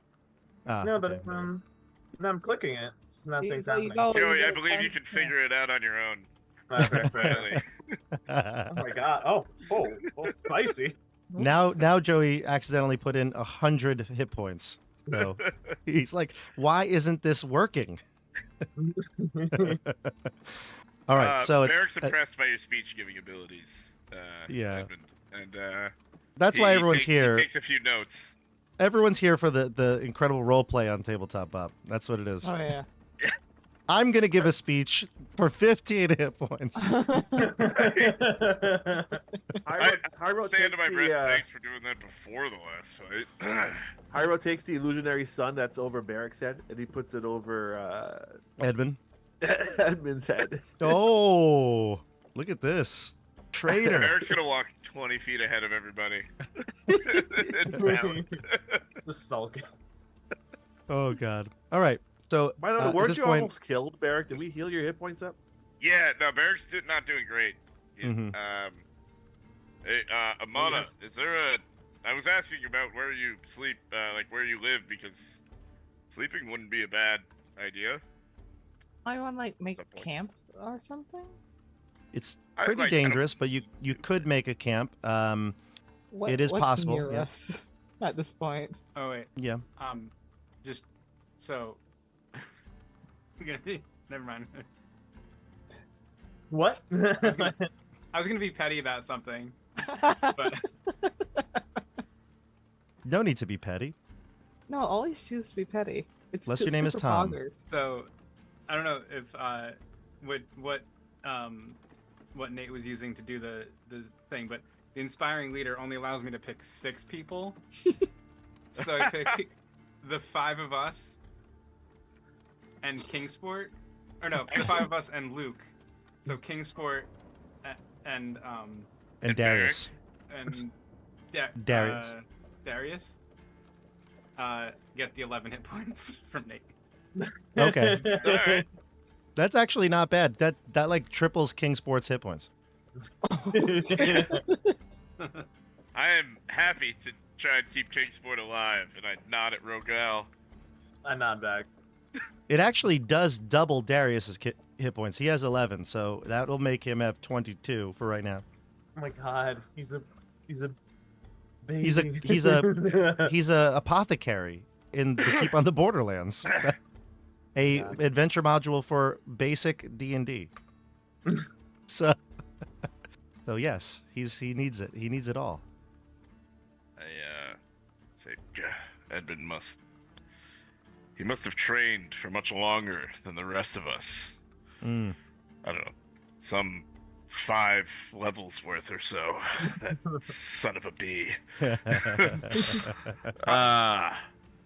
No, but okay. no, I'm clicking it. It's nothing's happening. Joey, I believe you can figure it out on your own. Really. Oh my god! Oh, spicy. Now Joey accidentally put in 100 hit points. So he's like, "Why isn't this working?" All right, so Barrick's impressed by your speech giving abilities. Yeah. Edmund. And that's why everyone's here. He takes a few notes. Everyone's here for the incredible role play on Tabletop, Bob. That's what it is. Oh yeah. I'm gonna give a speech for 15 hit points. Hyro Say under takes my breath, the thanks for doing that before the last fight. Hyro takes the illusionary sun that's over Barrick's head and he puts it over Edmund. Edmund's head. Oh, look at this. Traitor. Eric's gonna walk 20 feet ahead of everybody. The sulk. Oh god. All right. So By the way, at weren't this you point, almost killed, Barrick? Did we heal your hit points up? Yeah, no, Barrick's not doing great. Mhm. Hey, Amada, is there a... I was asking about where you sleep, like where you live, because sleeping wouldn't be a bad idea. I want to make Some point. camp or something. it's I pretty like- dangerous, but you could make a camp. It is What's possible, near yeah. us at this point? Oh wait. Yeah. Just so. Never mind. What? I was gonna be petty about something, but No need to be petty. No, always choose to be petty. It's Unless just your name is super Tom. poggers. so I don't know if what Nate was using to do the thing, but the inspiring leader only allows me to pick 6 people. So I pick the 5 of us and Kingsport, or no, the 5 of us and Luke. So Kingsport and Darius. and Darius. Darius get the 11 hit points from Nate. Okay. Alright. That's actually not bad. That like triples Kingsport's hit points. I am happy to try and keep Kingsport alive, and I nod at Rogel. I nod back. It actually does double Darius's hit points. He has 11, so that will make him have 22 for right now. Oh my god, he's a baby. He's a apothecary in the Keep on the Borderlands. A adventure module for basic D&D. So yes, he needs it. He needs it all. I say, Edmund must have trained for much longer than the rest of us. Mm. I don't know, some 5 levels worth or so. That son of a bee.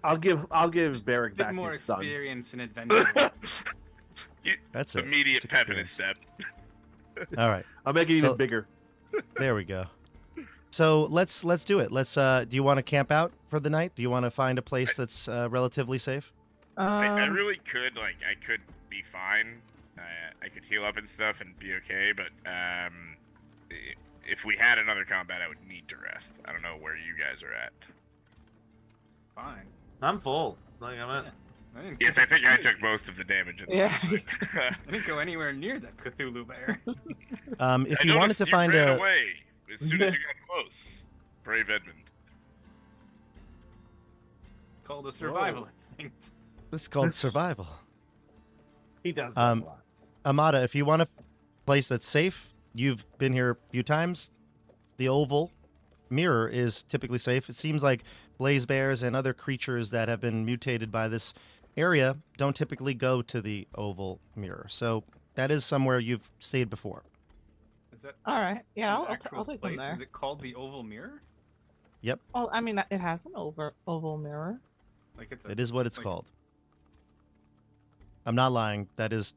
I'll give Barrick A bit back more his son. experience in adventure. That's it. Immediate It's pep in his experience. step. All right. I'll make it even So- bigger. There we go. So let's do it. Do you want to camp out for the night? Do you want to find a place that's relatively safe? I really could, I could be fine. I could heal up and stuff and be okay, but if we had another combat, I would need to rest. I don't know where you guys are at. Fine. I'm full. Like I'm at. Yes, I think I took most of the damage. In the Yeah. I didn't go anywhere near that Cthulhu bear. If I you wanted noticed to you find ran a away as soon as you got close. Brave Edmund. Called a survival instinct. it's called survival. He does that a lot. Amada, if you want a place that's safe, you've been here a few times. The Oval Mirror is typically safe. It seems like blaze bears and other creatures that have been mutated by this area don't typically go to the Oval Mirror. So that is somewhere you've stayed before. Is that All right. Yeah, an I'll actual take them place? there. Is it called the Oval Mirror? Well, I mean, it has an oval mirror. Like it's It is what it's like- called. I'm not lying. That is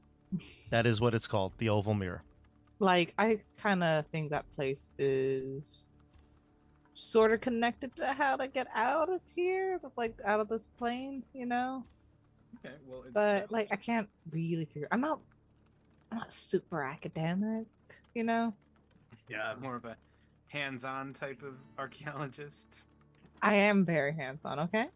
what it's called, the Oval Mirror. Like, I kind of think that place is sort of connected to how to get out of here, like out of this plane, you know. Okay, well, it But sounds like, I can't really figure. I'm not super academic, you know. Yeah. more of a hands-on type of archaeologist. I am very hands-on. Okay.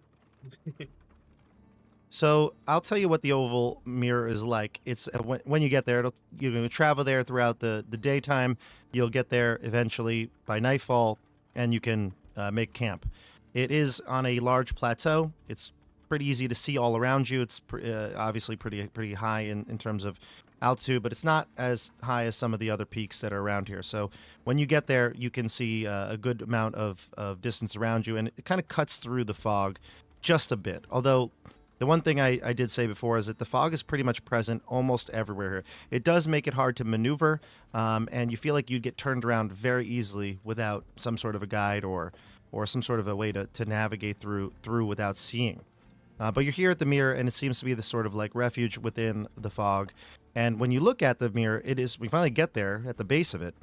So I'll tell you what the oval mirror is like. It's when you get there, you're going to travel there throughout the daytime. You'll get there eventually by nightfall, and you can make camp. It is on a large plateau. It's pretty easy to see all around you. It's obviously pretty high in terms of altitude, but it's not as high as some of the other peaks that are around here. So when you get there, you can see a good amount of distance around you, and it kind of cuts through the fog just a bit. Although the one thing I did say before is that the fog is pretty much present almost everywhere here. It does make it hard to maneuver, and you feel like you'd get turned around very easily without some sort of a guide or some sort of a way to navigate through without seeing. But you're here at the mirror, and it seems to be this sort of like refuge within the fog. And when you look at the mirror, we finally get there at the base of it.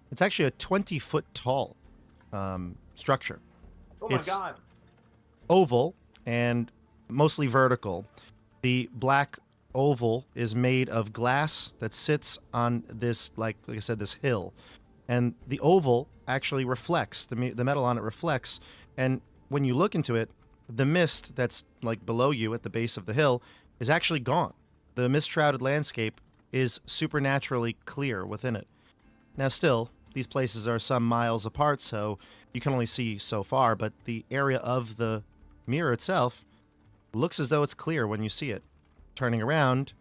It's actually a 20-foot tall structure. Oh my It's god. oval and mostly vertical. The black oval is made of glass that sits on this, like I said, this hill. And the oval actually reflects, the metal on it reflects. And when you look into it, the mist that's like below you at the base of the hill is actually gone. The mist-shrouded landscape is supernaturally clear within it. Now still, these places are some miles apart, so you can only see so far, but the area of the mirror itself looks as though it's clear when you see it. Turning around,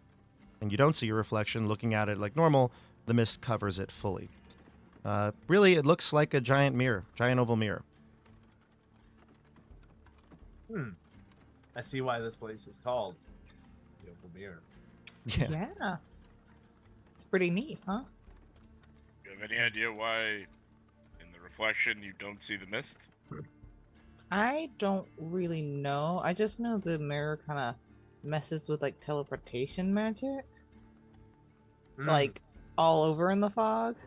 and you don't see your reflection, looking at it like normal, the mist covers it fully. Really, it looks like a giant mirror, giant oval mirror. I see why this place is called the Oval Mirror. Yeah. It's pretty neat, huh? You have any idea why in the reflection you don't see the mist? I don't really know. I just know the mirror kind of messes with like teleportation magic, like all over in the fog.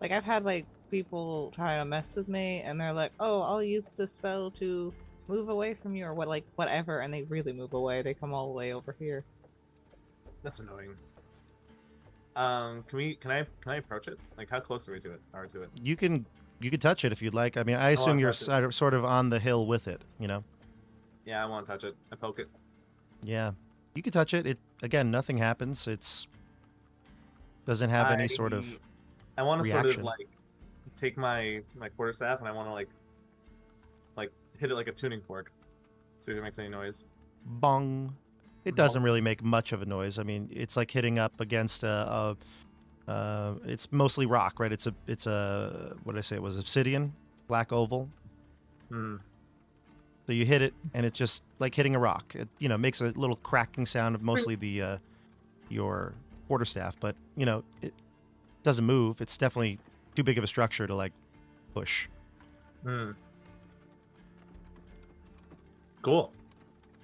Like I've had like people trying to mess with me, and they're like, "Oh, I'll use this spell to move away from you," or whatever, and they really move away. They come all the way over here. That's annoying. Can I approach it? Like, how close are we to it? You can touch it if you'd like. I mean, I assume you're sort of on the hill with it, you know? Yeah, I want to touch it. I poke it. Yeah. You can touch it. Again, nothing happens. It's doesn't have any sort of I want to sort reaction. of like take my quarterstaff and I want to like hit it like a tuning fork. See if it makes any noise. Bong. It doesn't really make much of a noise. I mean, it's like hitting up against it's mostly rock, right? It's a what did I say? It was obsidian, black oval. Hmm. So you hit it, and it's just like hitting a rock. It makes a little cracking sound of mostly the your quarterstaff, but it doesn't move. It's definitely too big of a structure to like push. Hmm. Cool.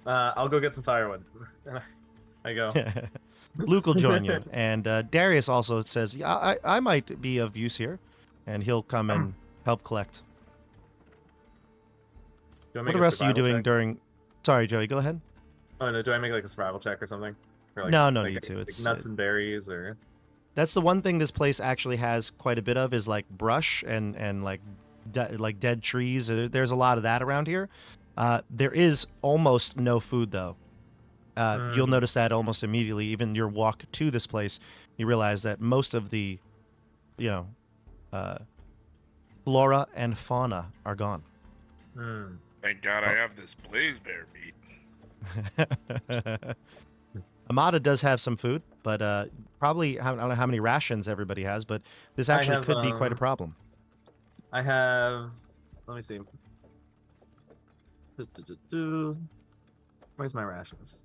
I'll go get some firewood. I go. Luke will join you, and Darius also says, "Yeah, I might be of use here," and he'll come and help collect. What are the rest of you doing during? Sorry, Joey, go ahead. Oh no, do I make like a survival check or something? Or, like, No like, need to. like It's nuts and berries or. That's the one thing this place actually has quite a bit of is like brush and like dead trees. There's a lot of that around here. There is almost no food though. You'll notice that almost immediately. Even your walk to this place, you realize that most of the, flora and fauna are gone. Thank God I have this blaze bear meat. Amada does have some food, but probably I don't know how many rations everybody has, but this actually could be quite a problem. I have. Let me see. Where's my rations?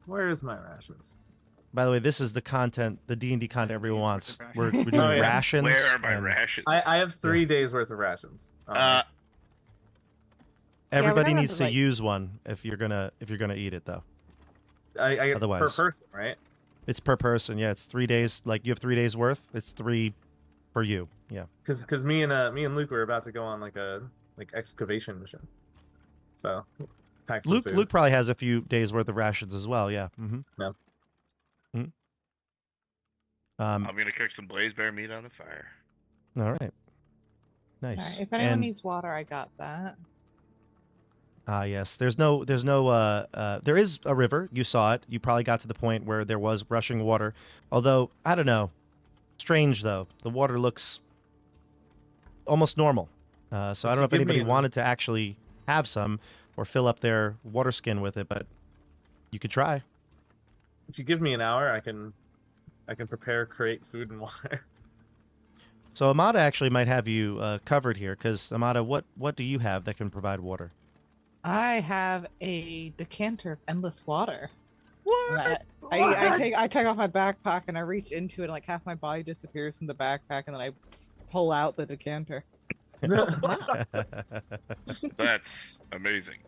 By the way, this is the content, the D&D content everyone wants. We're doing rations. Where are my rations? I have 3 days worth of rations. Everybody needs to use one if you're gonna eat it though. I Otherwise, per person, right? It's per person. Yeah, it's 3 days. Like you have 3 days worth. It's three For you, yeah. Because me and Luke were about to go on like a excavation mission, so pack some food. Luke probably has a few days worth of rations as well. Yeah. Mm-hmm. No. Mm-hmm. I'm gonna cook some blaze bear meat on the fire. All right. Nice. All right, if anyone needs water, I got that. Yes. There is a river. You saw it. You probably got to the point where there was rushing water. Although, I don't know. Strange, though. The water looks almost normal. So I don't know if anybody wanted to actually have some or fill up their water skin with it, but you could try. If you give me an hour, I can prepare, create food and water. So Amada actually might have you covered here, because Amada, what do you have that can provide water? I have a decanter of endless water. What? I take off my backpack and I reach into it, and like half my body disappears in the backpack, and then I pull out the decanter. That's amazing.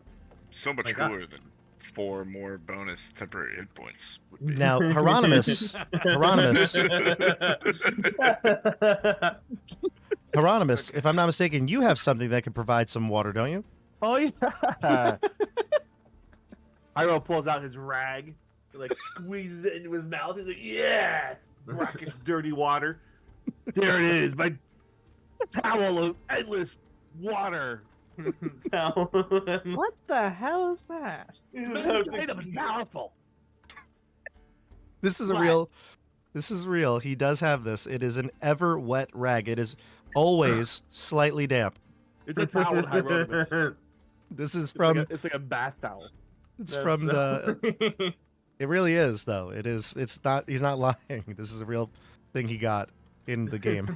So much cooler than 4 more bonus temporary hit points. Would be. Now, Hieronymus, if I'm not mistaken, you have something that can provide some water, don't you? Oh yeah. Iroh pulls out his rag, like squeezes it into his mouth. He's like, "Yes, brackish, dirty water. There it is, my towel of endless water." What the hell is that? It's powerful. This is real. This is real. He does have this. It is an ever wet rag. It is always slightly damp. It's a towel, Hieronymus. This is from. It's like a bath towel. It's from the. It really is, though. It is. It's not. He's not lying. This is a real thing he got in the game.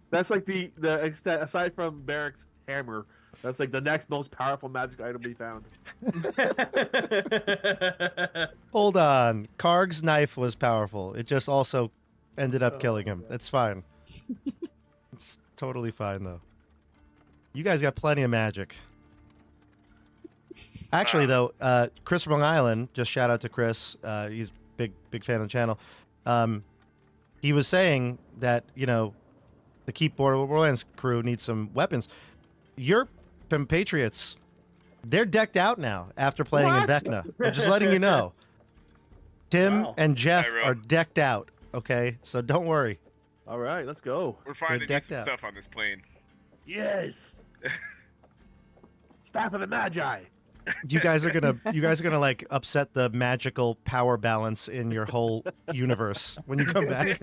That's like the extent. Aside from Barrick's hammer, that's like the next most powerful magic item we found. Hold on. Karg's knife was powerful. It just also ended up killing him. It's fine. It's totally fine, though. You guys got plenty of magic. Actually, though, Chris from Long Island, just shout out to Chris. He's big fan of the channel. He was saying that, the Keep Borderlands crew needs some weapons. Your compatriots, they're decked out now after playing in Vecna. I'm just letting you know. Tim and Jeff are decked out, okay? So don't worry. All right, let's go. We're finding some stuff on this plane. Yes. Staff of the Magi. You guys are gonna like upset the magical power balance in your whole universe when you come back.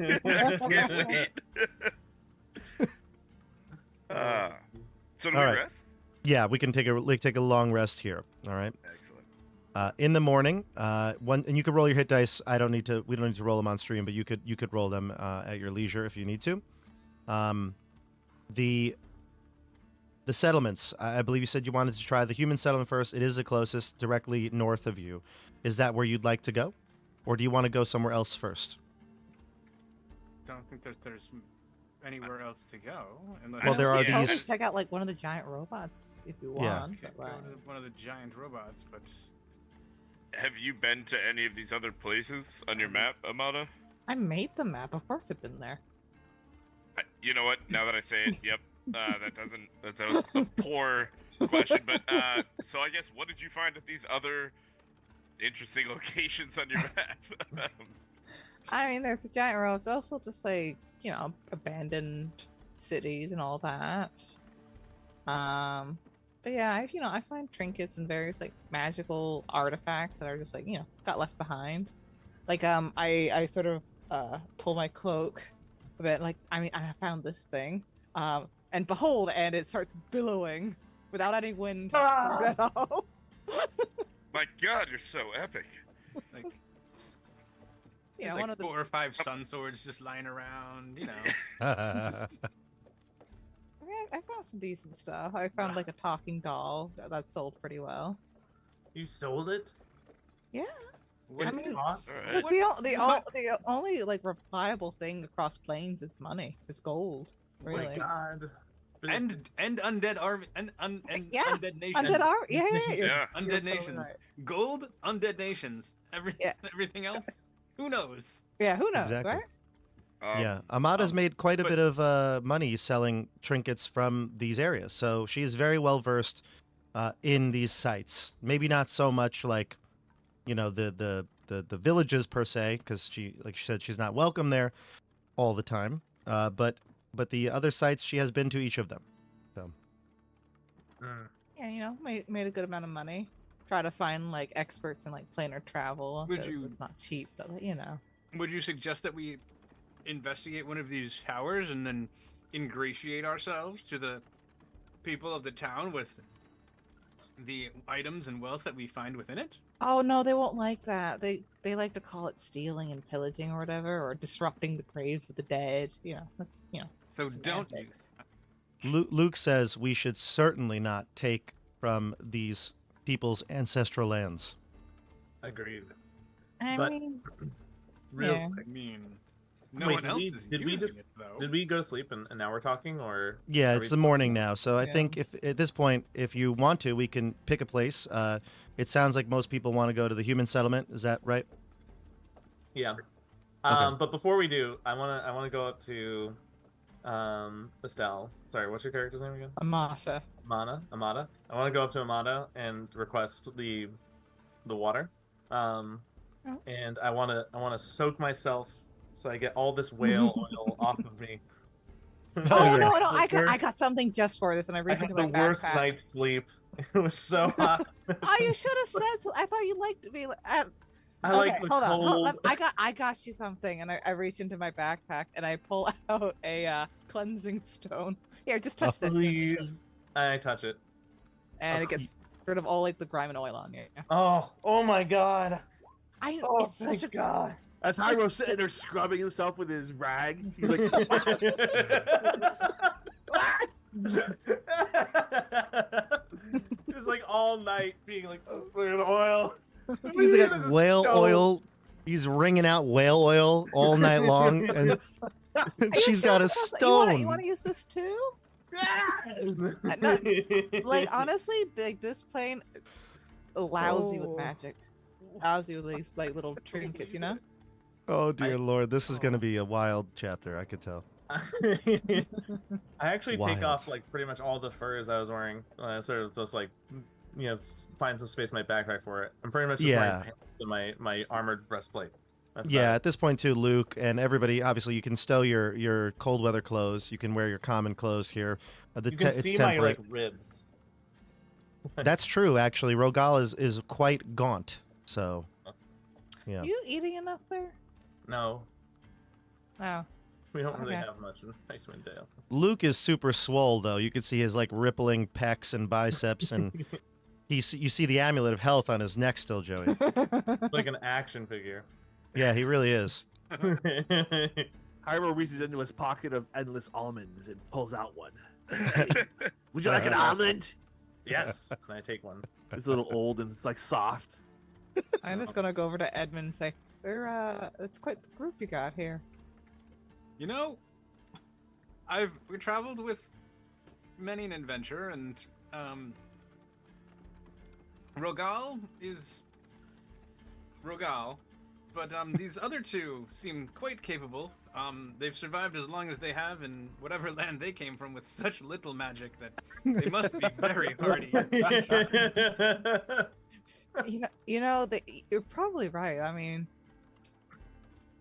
So do we rest? Yeah, we can take a long rest here. All right. Excellent. In the morning, and you could roll your hit dice. We don't need to roll them on stream, but you could roll them at your leisure if you need to. The settlements. I believe you said you wanted to try the human settlement first. It is the closest, directly north of you. Is that where you'd like to go, or do you want to go somewhere else first? Don't think there's anywhere else to go. Well, there are these. Just check out like one of the giant robots if you want. Yeah, go to one of the giant robots, but. Have you been to any of these other places on your map, Amada? I made the map. Of course, I've been there. You know what? Now that I say it, yep. That's a poor question, but so I guess what did you find at these other interesting locations on your map? I mean, there's a giant robots, also just like abandoned cities and all that. But yeah, I find trinkets and various like magical artifacts that are just like got left behind. Like I sort of pull my cloak a bit. Like I found this thing. And behold, and it starts billowing without any wind at all. My God, you're so epic! Like, one like of the 4 or 5 sun swords just lying around. I found some decent stuff. I found like a talking doll that sold pretty well. You sold it? Yeah. What look, right. the only like reliable thing across planes is money. It's gold. Really. Oh my God. And undead army and undead nations. Undead army. Yeah. Undead nations. Right. Gold. Undead nations. Everything else. Who knows? Yeah. Who knows? Exactly. Right? Yeah, Amada's made quite a bit of money selling trinkets from these areas, so she is very well versed in these sites. Maybe not so much like, the villages per se, because like she said, she's not welcome there all the time. But the other sites, she has been to each of them. So Yeah, made a good amount of money. Try to find like experts in like planar travel because it's not cheap, but Would you suggest that we investigate one of these towers and then ingratiate ourselves to the people of the town with the items and wealth that we find within it? Oh no, they won't like that. They like to call it stealing and pillaging or whatever, or disrupting the graves of the dead. That's So semantics. Luke says we should certainly not take from these people's ancestral lands. Agreed. I But- mean, Real Yeah. quick. I mean, no Wait, one did else we- is did we using just- it, though. Did we go to sleep and now we're talking, or Yeah, are it's we- the morning now, so I Yeah. think if at this point, if you want to, we can pick a place. It sounds like most people want to go to the human settlement. Is that right? Yeah. Okay. But before we do, I wanna go up to Estelle. Sorry, what's your character's name again? Amada. Amada. I want to go up to Amada and request the water. And I want to soak myself so I get all this whale oil off of me. Oh yeah. no, I got something just for this, and I I reached had into the my worst backpack. night's sleep. It was so hot. Oh, you should have said so. I thought you liked to be like. I Okay, like the hold on. cold. I got you something, and I reach into my backpack and I pull out a cleansing stone. Here, just touch this, Please, I touch it. and it gets rid of all like the grime and oil on you. Oh my god. Oh, It's such a god. As Hyro's sitting there scrubbing himself with his rag, he's like, It was like all night being like, oh, look at oil. He's This got is whale dope. oil. He's wringing out whale oil all night long, and Are you she's sure got a this is- stone. You want to use this too? yes! Like honestly, like this plane allows you with Oh. magic. Allows you with these like little trinkets, Oh dear Lord, this is going to be a wild chapter. I could tell. I actually take Wild. off like pretty much all the furs I was wearing. Sort of just like, find some space in my backpack for it. I'm pretty much just Yeah. wearing pants and my armored breastplate. That's Yeah, about at this point too, Luke and everybody. Obviously, you can stow your cold weather clothes. You can wear your common clothes here. it. You can see my like ribs. That's true. Actually, Rogal is quite gaunt. So, yeah. Are you eating enough there? No, Oh. we don't really Okay. have much in Icewind Dale. Luke is super swole though. You can see his like rippling pecs and biceps, and you see the amulet of health on his neck still, Joey. Like an action figure. Yeah, he really is. Hyro reaches into his pocket of endless almonds and pulls out one. Would you like an almond? Yes, and I take one. It's a little old and it's like soft. I'm just gonna go over to Edmund and say, it's quite the group you got here. We traveled with many an adventure, and Rogal is Rogal, but these other two seem quite capable. They've survived as long as they have in whatever land they came from with such little magic that they must be very hardy. You're probably right. I mean,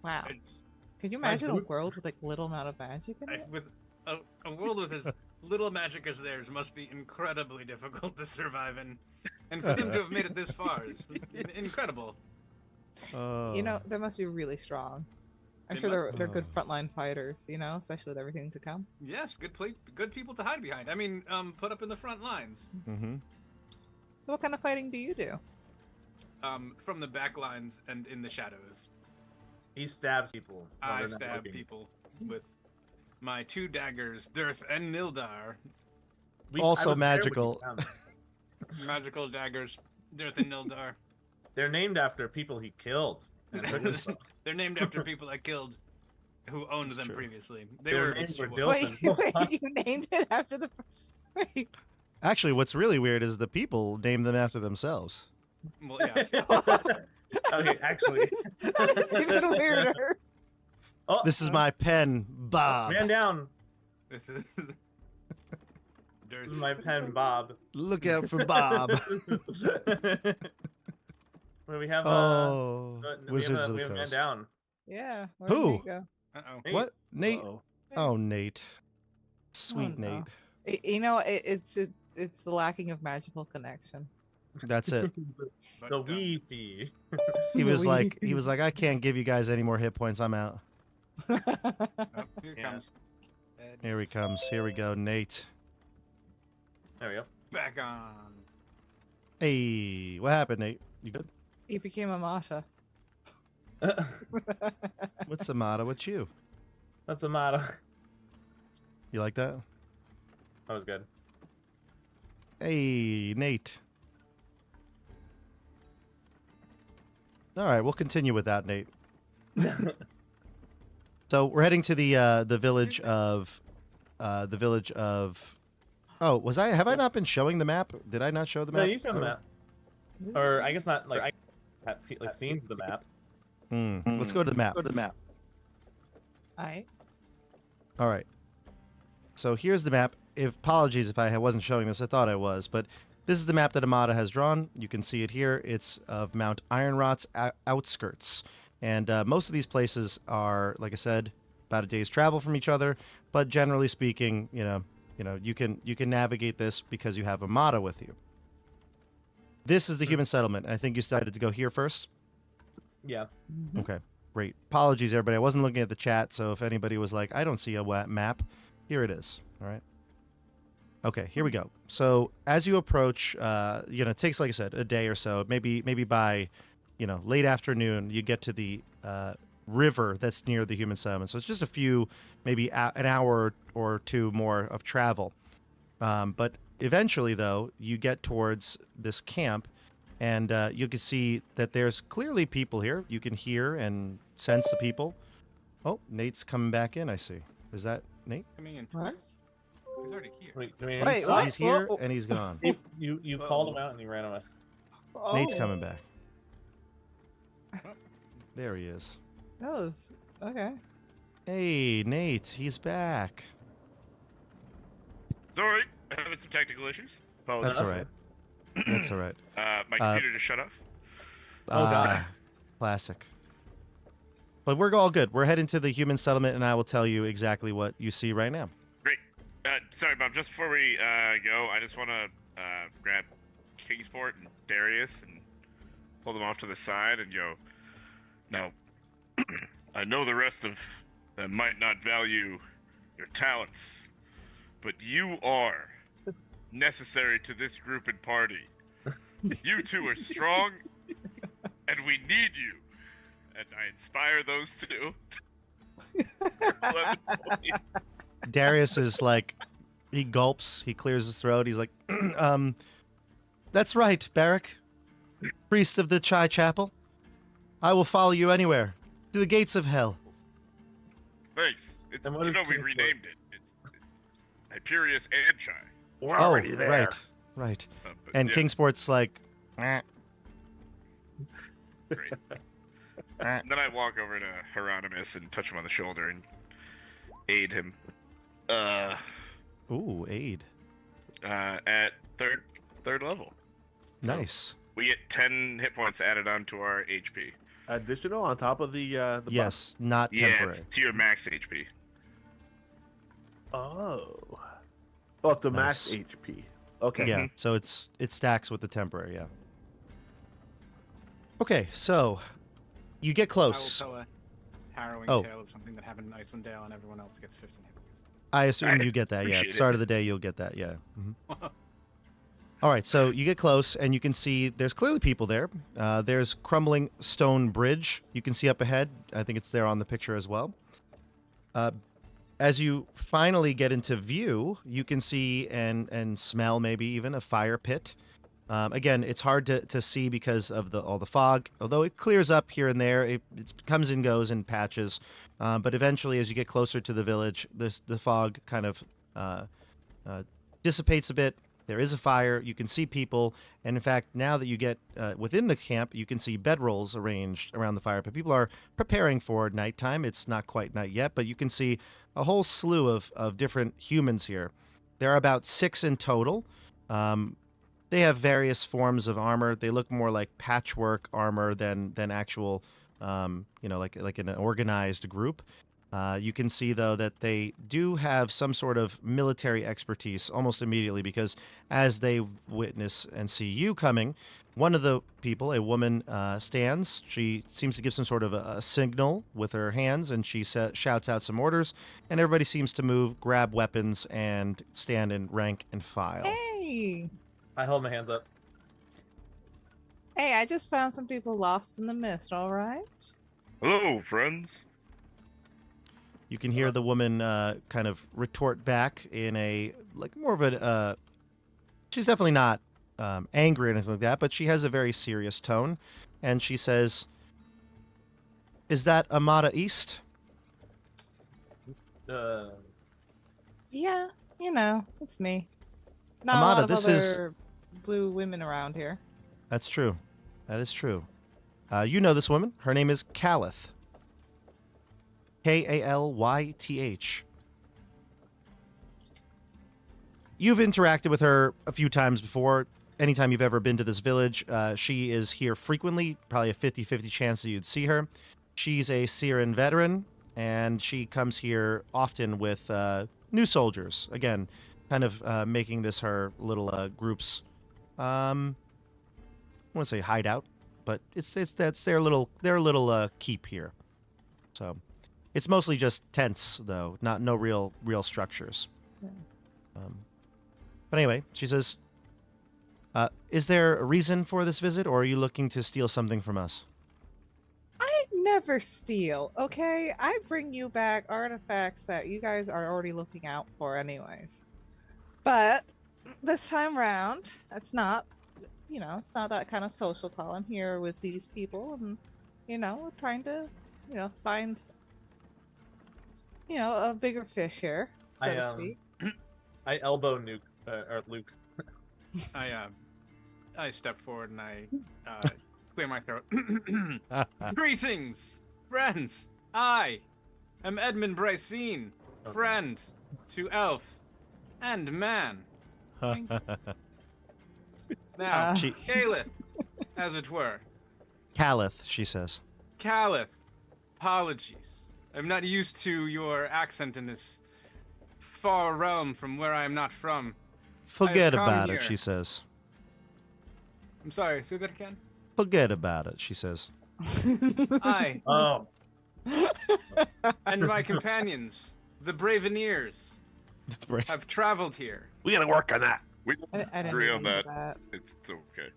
wow. It's- Could you imagine a world with like little amount of magic in it? with a world with as little magic as theirs must be incredibly difficult to survive in, and for them to have made it this far is incredible. Oh. They must be really strong. I'm They sure must they're good frontline fighters. Especially with everything to come. Yes, good people to hide behind. I mean, put up in the front lines. Mm-hmm. So, what kind of fighting do you do? From the back lines and in the shadows. He stabs people. while I they're not stab looking. people with my two daggers, Dirth and Nildar. I Also was there when you magical. found them. Magical daggers, Dirth and Nildar. They're named after people he killed. And took them from. They're named after people I killed who owned That's them true. previously. They Their were names were destroyed. Wait, you named it after the. Wait. Actually, what's really weird is the people name them after themselves. Well, yeah. Okay, actually. That is even weirder. Oh, This is my pen, Bob. man down. This is This is my pen, Bob. Look out for Bob. Well, we have Wizards of we the have man Coast. down. Yeah. Where'd Who? Nate go? Uh-oh. Nate. What? Nate? Uh-oh. Oh, Nate. Sweet Oh, no. Nate. You know, it's the lacking of magical connection. That's it. But, The Wi-Fi. He was like, I can't give you guys any more hit points. I'm out. oh, here it Yeah. comes. Here he comes. Here we go, Nate. There we go. Back on. Hey, what happened, Nate? You good? He became a Masha. What's Amada? What's you? That's a motto. You like that? That was good. Hey, Nate. All right, we'll continue with that, Nate. So we're heading to the village of Oh, was I? Have I not been showing the map? Did I not show the No, map? you found the map. Or I guess not. Like I have like scenes of the map. Let's go to the map. Alright. All right. So here's the map. Apologies if I wasn't showing this. I thought I was, but this is the map that Amada has drawn. You can see it here. It's of Mount Ironrot's outskirts, and most of these places are, like I said, about a day's travel from each other. But generally speaking, you can navigate this because you have Amada with you. This is the human settlement. I think you decided to go here first. Yeah. Okay, great. Apologies, everybody. I wasn't looking at the chat, so if anybody was like, I don't see a map, here it is. All right. Okay, here we go. So as you approach, it takes, like I said, a day or so. Maybe by, late afternoon, you get to the river that's near the human settlement. So it's just a few, maybe an hour or two more of travel. But eventually, though, you get towards this camp, and you can see that there's clearly people here. You can hear and sense the people. Oh, Nate's coming back in, I see. Is that Nate? Coming in. What? He's already here. Wait, what? He's here, Whoa. and he's gone. You called him out and he ran away. Oh, Nate's coming back. There he is. That was okay. Hey, Nate, he's back. Sorry, having some technical issues. Apologize. That's all right. That's all right. My computer just shut off. Oh, God. Classic. But we're all good. We're heading to the human settlement, and I will tell you exactly what you see right now. Great. Sorry, Bob. Just before we go, I just want to grab Kingsport and Darius and pull them off to the side and go. Now, I know the rest of them might not value your talents, but you are necessary to this group and party. You two are strong, and we need you. And I inspire those two. 11 points. Darius is like, he gulps, he clears his throat. He's like, that's right, Barrack, priest of the Chai Chapel. I will follow you anywhere, to the gates of hell. Thanks. It's, And what you is know, we Kingsport? renamed it. It's Hyperius and Chai. We're already there. Right. But And yeah, Kingsport's like, "Eh." Great. And then I walk over to Hieronymus and touch him on the shoulder and aid him. Ooh, aid. At third level. Nice. We get 10 hit points added onto our HP. Additional on top of the Yes, not Yeah, temporary. it's to your max HP. Oh. Oh, up to max Nice. HP. Okay. Yeah, so it stacks with the temporary, yeah. Okay, so you get I will close. tell a harrowing Oh. tale of something that happened in Icewind Dale, and everyone else gets 15 hit points. I assume I you get that, yeah. At appreciate the start it. of the day, you'll get that, yeah. All right, so you get close, and you can see there's clearly people there. There's crumbling stone bridge you can see up ahead. I think it's there on the picture as well. As you finally get into view, you can see and smell maybe even a fire pit. Again, it's hard to see because of all the fog, although it clears up here and there. It comes and goes in patches. But eventually, as you get closer to the village, the fog kind of dissipates a bit, There is a fire. You can see people. And in fact, now that you get within the camp, you can see bedrolls arranged around the fire. But people are preparing for nighttime. It's not quite night yet, but you can see a whole slew of different humans here. There are about 6 in total. They have various forms of armor. They look more like patchwork armor than actual, like an organized group. You can see, though, that they do have some sort of military expertise almost immediately, because as they witness and see you coming, one of the people, a woman, stands. She seems to give some sort of a signal with her hands, and she shouts out some orders, and everybody seems to move, grab weapons, and stand in rank and file. Hey! I hold my hands up. Hey, I just found some people lost in the mist, all right? Hello, friends. You can hear the woman kind of retort back in a, like, more of a, she's definitely not angry or anything like that, but she has a very serious tone. And she says, "Is that Amada East?" Yeah, it's me. Not Amada, a lot of this other blue women around here. That's true. That is true. You know this woman. Her name is Kalith. Kalyth. You've interacted with her a few times before. Anytime you've ever been to this village, she is here frequently, probably a 50-50 chance that you'd see her. She's a Siren veteran, and she comes here often with new soldiers. Again, kind of making this her little group's, I want to say hideout, but that's their little keep here. So it's mostly just tents, though, no real structures. Yeah. But anyway, she says, "Is there a reason for this visit, or are you looking to steal something from us?" I never steal, okay? I bring you back artifacts that you guys are already looking out for anyways. But this time round, it's not that kind of social call. I'm here with these people, and, we're trying to, find, a bigger fish here, so to speak. I elbow Luke. I step forward and I clear my throat. Greetings, friends. I am Edmund Brycine, friend to elf and man. Now, Kalith, as it were. Kalith, she says. Kalith, apologies. I'm not used to your accent in this far realm from where I am not from. Forget about it, she says. I'm sorry, say that again? Forget about it, she says. I Oh. and my companions, the Braveneers, have traveled here. We gotta work on that. We I didn't agree on agree that. with that. It's okay.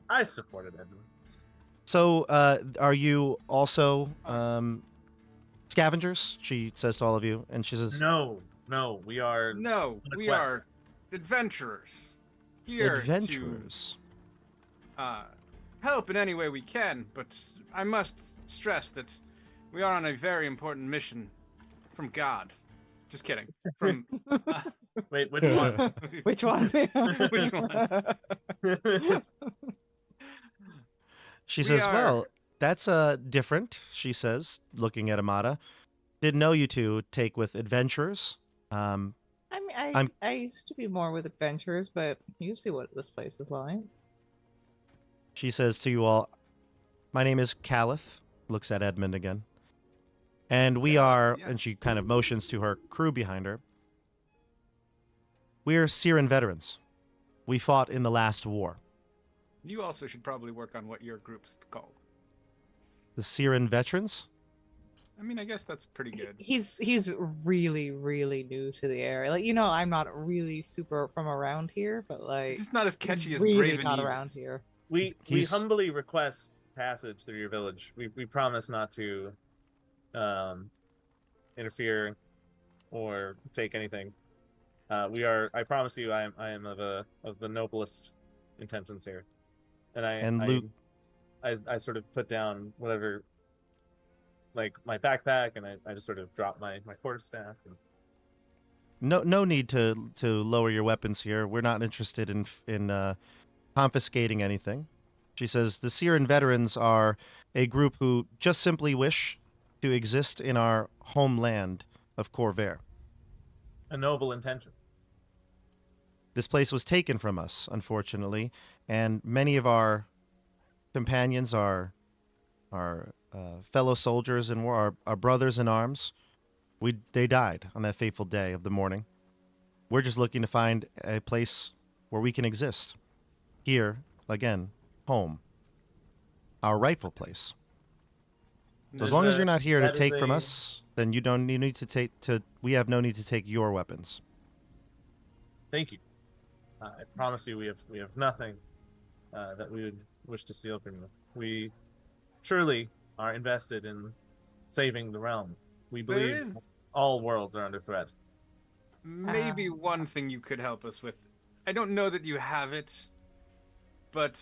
I supported Edmund. So, are you also scavengers? She says to all of you, and she says, No, we are. No, on a we quest. are adventurers. Here "Adventurers." to help in any way we can, but I must stress that we are on a very important mission from God. Just kidding. From Wait, which one? Which one? Which one? She We says, are- "Well, that's different," she says, looking at Amada. "Didn't know you two take with adventurers." I mean, I used to be more with adventurers, but you see what this place is like. She says to you all, "My name is Kalith," looks at Edmund again. "And we are," yes. and she kind of motions to her crew behind her, "we're Siren veterans. We fought in the last war." You also should probably work on what your group's called. The Siren veterans? I mean, I guess that's pretty good. He's really, really new to the area. Like, I'm not really super from around here, but like, It's not as catchy as really not Braveneer. around here. We He's- humbly request passage through your village. We promise not to interfere or take anything. I promise you, I am of the noblest intentions here. And Luke- I sort of put down whatever, like my backpack, and I just sort of drop my quarterstaff. And... no need to lower your weapons here. We're not interested in confiscating anything. She says the Syrian veterans are a group who just simply wish to exist in our homeland of Corvair. A noble intention. This place was taken from us, unfortunately, and many of our companions, our fellow soldiers and our brothers in arms, they died on that fateful day of the morning. We're just looking to find a place where we can exist. Here, again, home. Our rightful place. So as long as you're not here to take from us, then you need to take we have no need to take your weapons. Thank you. I promise you we have nothing that we would wish to steal from you. We truly are invested in saving the realm. We believe all worlds are under threat. Maybe one thing you could help us with. I don't know that you have it, but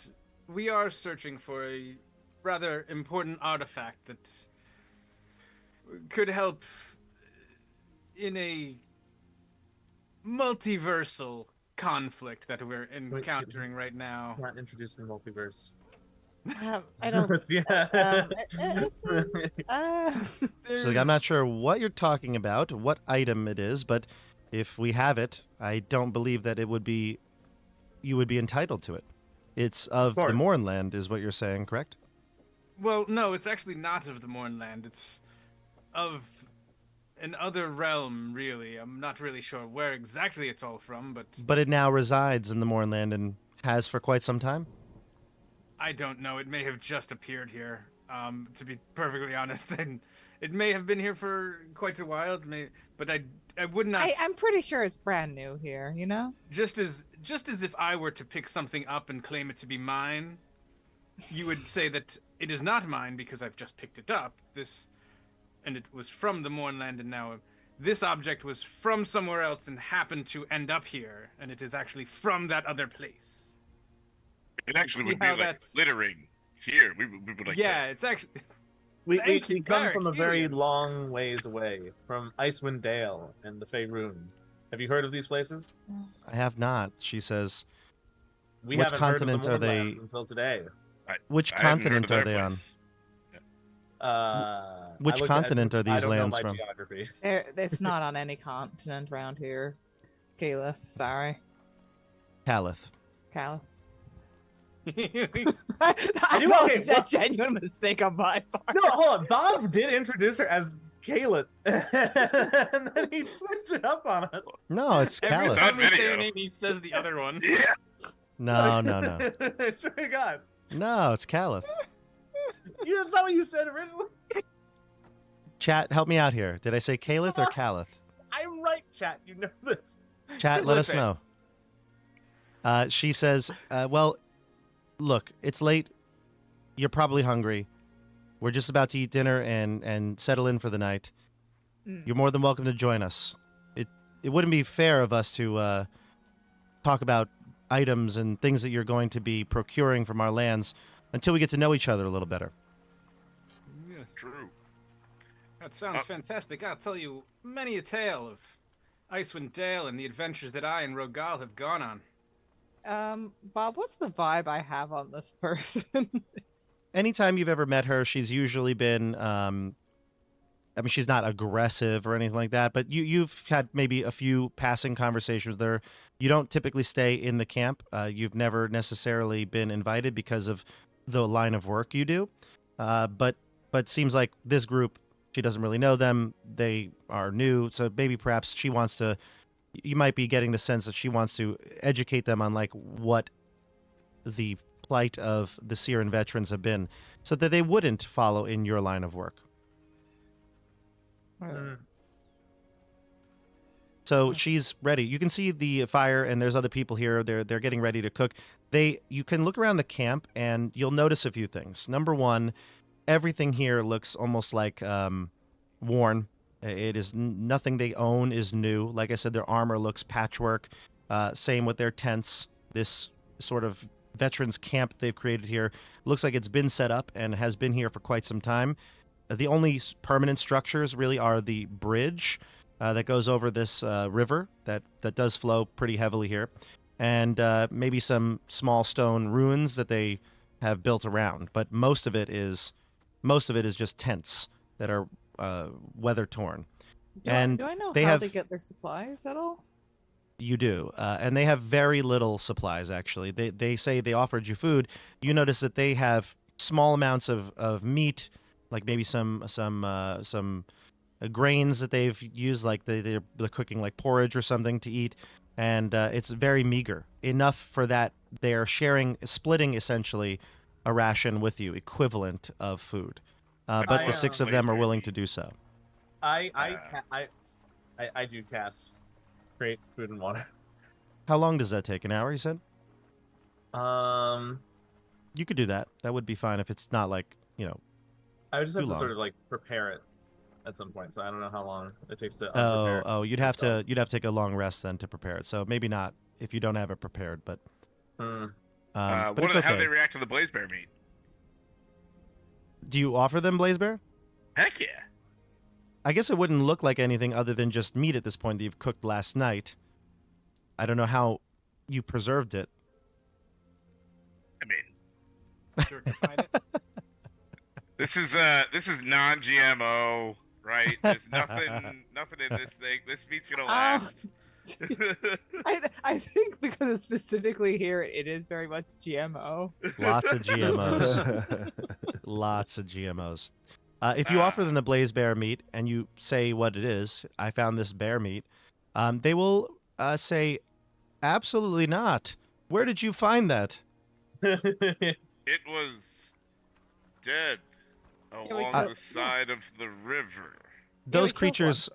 we are searching for a rather important artifact that could help in a multiversal conflict that we're encountering right now. Not introducing the multiverse. I don't. Yeah. She's like, I'm not sure what you're talking about, what item it is, but if we have it, I don't believe that you would be entitled to it. It's of the Mournland, is what you're saying, correct? Well, no, it's actually not of the Mournland. It's of an other realm, really. I'm not really sure where exactly it's all from, but... But it now resides in the Mournland and has for quite some time? I don't know. It may have just appeared here, to be perfectly honest. And it may have been here for quite a while, but I would not... I'm pretty sure it's brand new here, you know? Just as if I were to pick something up and claim it to be mine, you would say that it is not mine because I've just picked it up. And it was from the Mournland, and now this object was from somewhere else and happened to end up here, and it is actually from that other place. It actually would be like littering here. We would like. Yeah, it's actually. We come from a very long ways away, from Icewind Dale and the Faerun. Have you heard of these places? I have not. She says. We which haven't continent heard of the are they? Until today. Which continent are they on? Which continent are these lands from? Geography. It's not on any continent around here. Caliph, sorry. Caliph. Caliph. I know it's a genuine mistake on my part. No, hold on. Bob did introduce her as Caliph, and then he switched it up on us. No, it's Caliph. Every time we say her name, he says the other one. Yeah. No. I swear to God. No, it's Caliph. That's not what you said originally. Chat, help me out here. Did I say Caliph or Caliph? I'm right, chat. You know this. Chat, let us know. She says, well, look, it's late. You're probably hungry. We're just about to eat dinner and settle in for the night. You're more than welcome to join us. It wouldn't be fair of us to talk about items and things that you're going to be procuring from our lands until we get to know each other a little better. Yes. True. That sounds fantastic. I'll tell you many a tale of Icewind Dale and the adventures that I and Rogal have gone on. Bob, what's the vibe I have on this person? Anytime you've ever met her, she's usually been, she's not aggressive or anything like that, but you've had maybe a few passing conversations with her. You don't typically stay in the camp. You've never necessarily been invited because of the line of work you do. But seems like this group, she doesn't really know them. They are new, so maybe perhaps she wants to. You might be getting the sense that she wants to educate them on like what the plight of the Syrian veterans have been, so that they wouldn't follow in your line of work. So she's ready. You can see the fire, and there's other people here. They're getting ready to cook. You can look around the camp, and you'll notice a few things. Number one, everything here looks almost like worn. It is nothing they own is new. Like I said, their armor looks patchwork. Same with their tents. This sort of veterans camp they've created here looks like it's been set up and has been here for quite some time. The only permanent structures really are the bridge that goes over this river that does flow pretty heavily here, and maybe some small stone ruins that they have built around. But most of it is just tents that are weather torn. Do I know they how have they get their supplies at all? You do, and they have very little supplies. Actually, they say they offered you food. You notice that they have small amounts of meat, like maybe some grains that they've used, like they're cooking like porridge or something to eat, and it's very meager, enough for that they're splitting essentially a ration with you, equivalent of food. But the 6 of them are willing to do so. I do cast create food and water. How long does that take? An hour, you said? Um, You could do that. That would be fine if it's not like, I would just have too to long. sort of like prepare it at some point. So I don't know how long it takes to prepare it. Oh, you'd have to take a long rest then to prepare it. So maybe not if you don't have it prepared, but but it's How do okay. they react to the blaze bear meat? Do you offer them blaze bear? Heck yeah. I guess it wouldn't look like anything other than just meat at this point that you've cooked last night. I don't know how you preserved it. I mean, Sure can find it. this is non-GMO, right? There's nothing in this thing. This meat's gonna last. I think because it's specifically here, it is very much GMO. Lots of GMOs. Lots of GMOs. If you offer them the blaze bear meat and you say what it is, I found this bear meat, they will say, absolutely not. Where did you find that? It was dead along the side of the river. Those creatures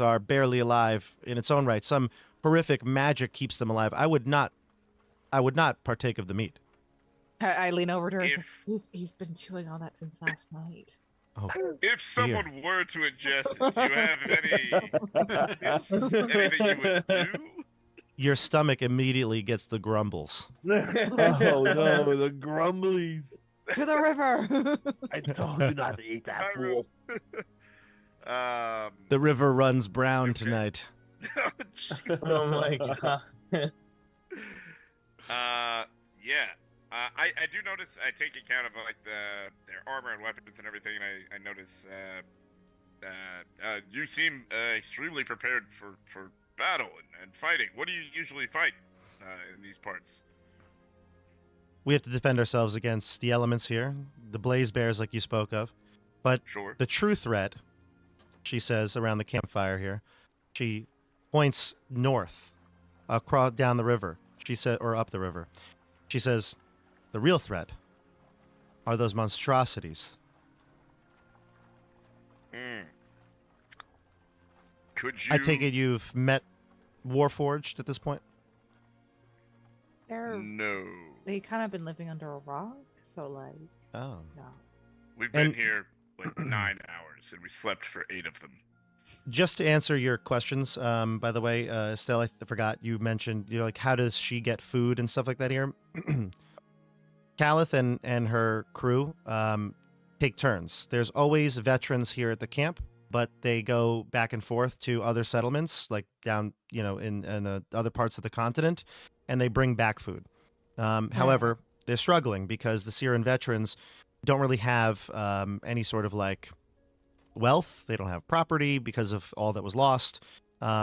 are barely alive in its own right. Some horrific magic keeps them alive. I would not partake of the meat. I lean over to her. He's been chewing on that since last night. Oh, if someone were to ingest it, do you have anything you would do? Your stomach immediately gets the grumbles. Oh no, the grumblies. To the river. I told you not to eat that fool. The river runs brown tonight. Oh my god. Yeah. I do notice. I take account of like their armor and weapons and everything. And I notice you seem extremely prepared for battle and fighting. What do you usually fight in these parts? We have to defend ourselves against the elements here, the blaze bears like you spoke of. But Sure. the true threat, she says around the campfire here, she points north, across down the river. She said, or up the river. She says, the real threat are those monstrosities. Could you? I take it you've met Warforged at this point? No. They kind of been living under a rock, so like. Oh. No. We've been here like 9 hours, and we slept for 8 of them. Just to answer your questions, by the way, Estelle, I forgot you mentioned, like, how does she get food and stuff like that here? Calith and her crew take turns. There's always veterans here at the camp, but they go back and forth to other settlements, like down, in other parts of the continent, and they bring back food. However, they're struggling because the Syrian veterans don't really have any sort of like wealth. They don't have property because of all that was lost.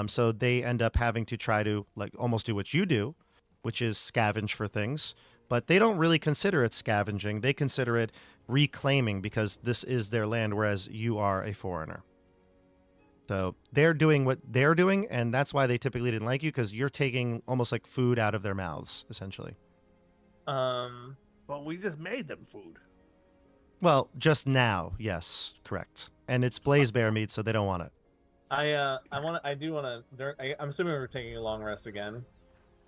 So they end up having to try to like almost do what you do, which is scavenge for things. But they don't really consider it scavenging. They consider it reclaiming because this is their land, whereas you are a foreigner. So they're doing what they're doing, and that's why they typically didn't like you, because you're taking almost like food out of their mouths, essentially. Well, we just made them food. Well, just now, yes, correct. And it's blaze bear meat, so they don't want it. I do want to. I'm assuming we're taking a long rest again.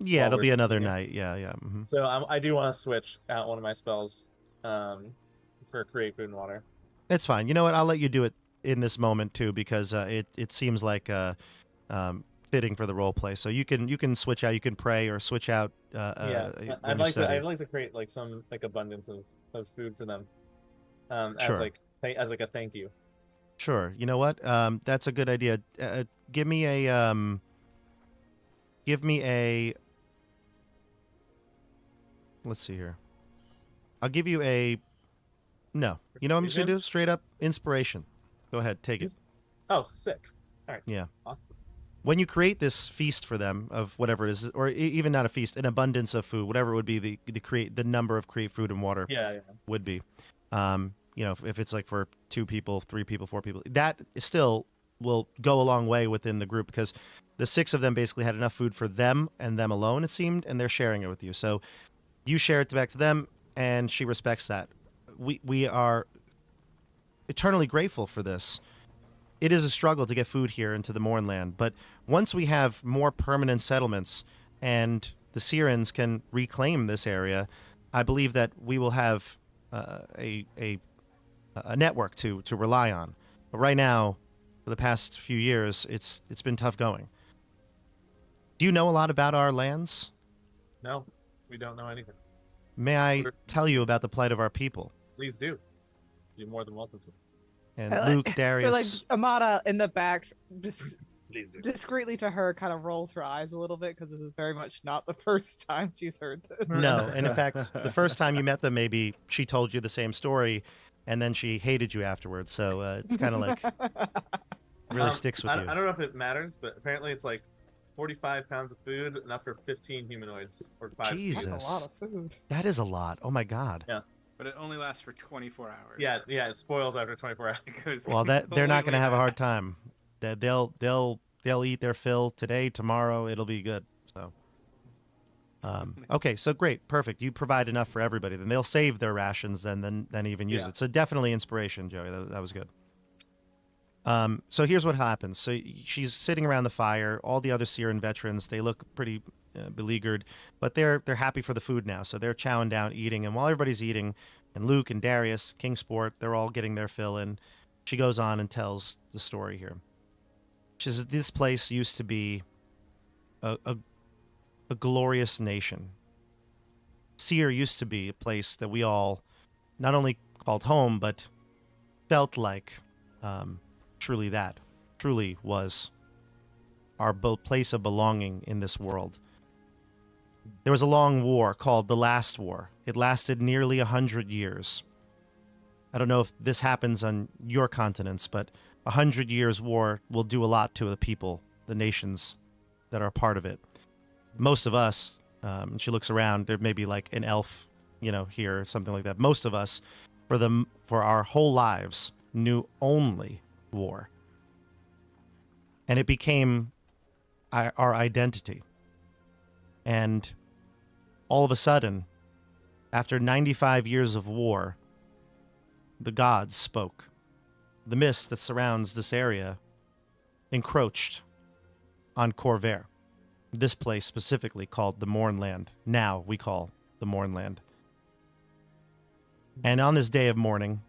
Yeah, it'll be another night. Yeah. Mm-hmm. So I do want to switch out one of my spells for create food and water. It's fine. You know what? I'll let you do it in this moment too, because it seems like fitting for the role play. So you can switch out. You can pray or switch out. I'd like to create like some like abundance of food for them. Sure. As like a thank you. Sure. You know what? That's a good idea. Give me a let's see here. I'll give you a no. You know what I'm just gonna do? Straight up inspiration. Go ahead, take it. Oh, sick. All right. Yeah. Awesome. When you create this feast for them of whatever it is, or even not a feast, an abundance of food, whatever it would be the number of create food and water would be. You know, if it's like for 2 people, 3 people, 4 people, that still will go a long way within the group because the 6 of them basically had enough food for them and them alone, it seemed, and they're sharing it with you. So you share it back to them, and she respects that. We are eternally grateful for this. It is a struggle to get food here into the Mournland, but once we have more permanent settlements and the Sirens can reclaim this area, I believe that we will have a network to rely on. But right now, for the past few years, it's been tough going. Do you know a lot about our lands? No, we don't know anything. May I tell you about the plight of our people? Please do. You're more than welcome to. And Luke, Darius. Like Amada in the back, just Please do. discreetly to her, kind of rolls her eyes a little bit because this is very much not the first time she's heard this. No, and in fact, the first time you met them, maybe she told you the same story, and then she hated you afterwards. So it's kind of like really sticks with you. I don't know if it matters, but apparently it's like 45 pounds of food, enough for 15 humanoids or 5. Jesus. That's a lot of food. That is a lot. Oh my God. Yeah. But it only lasts for 24 hours. Yeah, it spoils after 24 hours. Well, they're not going to have a hard time. They'll eat their fill today, tomorrow. It'll be good. So, okay, so great, perfect. You provide enough for everybody. Then they'll save their rations, then even use it. So definitely inspiration, Joey. That was good. So here's what happens. So she's sitting around the fire. All the other Siren veterans, they look pretty beleaguered, but they're happy for the food now. So they're chowing down, eating. And while everybody's eating, and Luke and Darius, Kingsport, they're all getting their fill in, she goes on and tells the story here. She says, this place used to be a glorious nation. Seer used to be a place that we all not only called home, but felt like truly was our place of belonging in this world. There was a long war called the Last War. It lasted nearly 100 years. I don't know if this happens on your continents, but 100 years war will do a lot to the people, the nations that are a part of it. Most of us, she looks around, there may be like an elf, here or something like that. Most of us, for our whole lives, knew only war. And it became our identity. And all of a sudden, after 95 years of war, the gods spoke. The mist that surrounds this area encroached on Corvair, this place specifically called the Mournland. Now we call the Mournland. And on this day of mourning,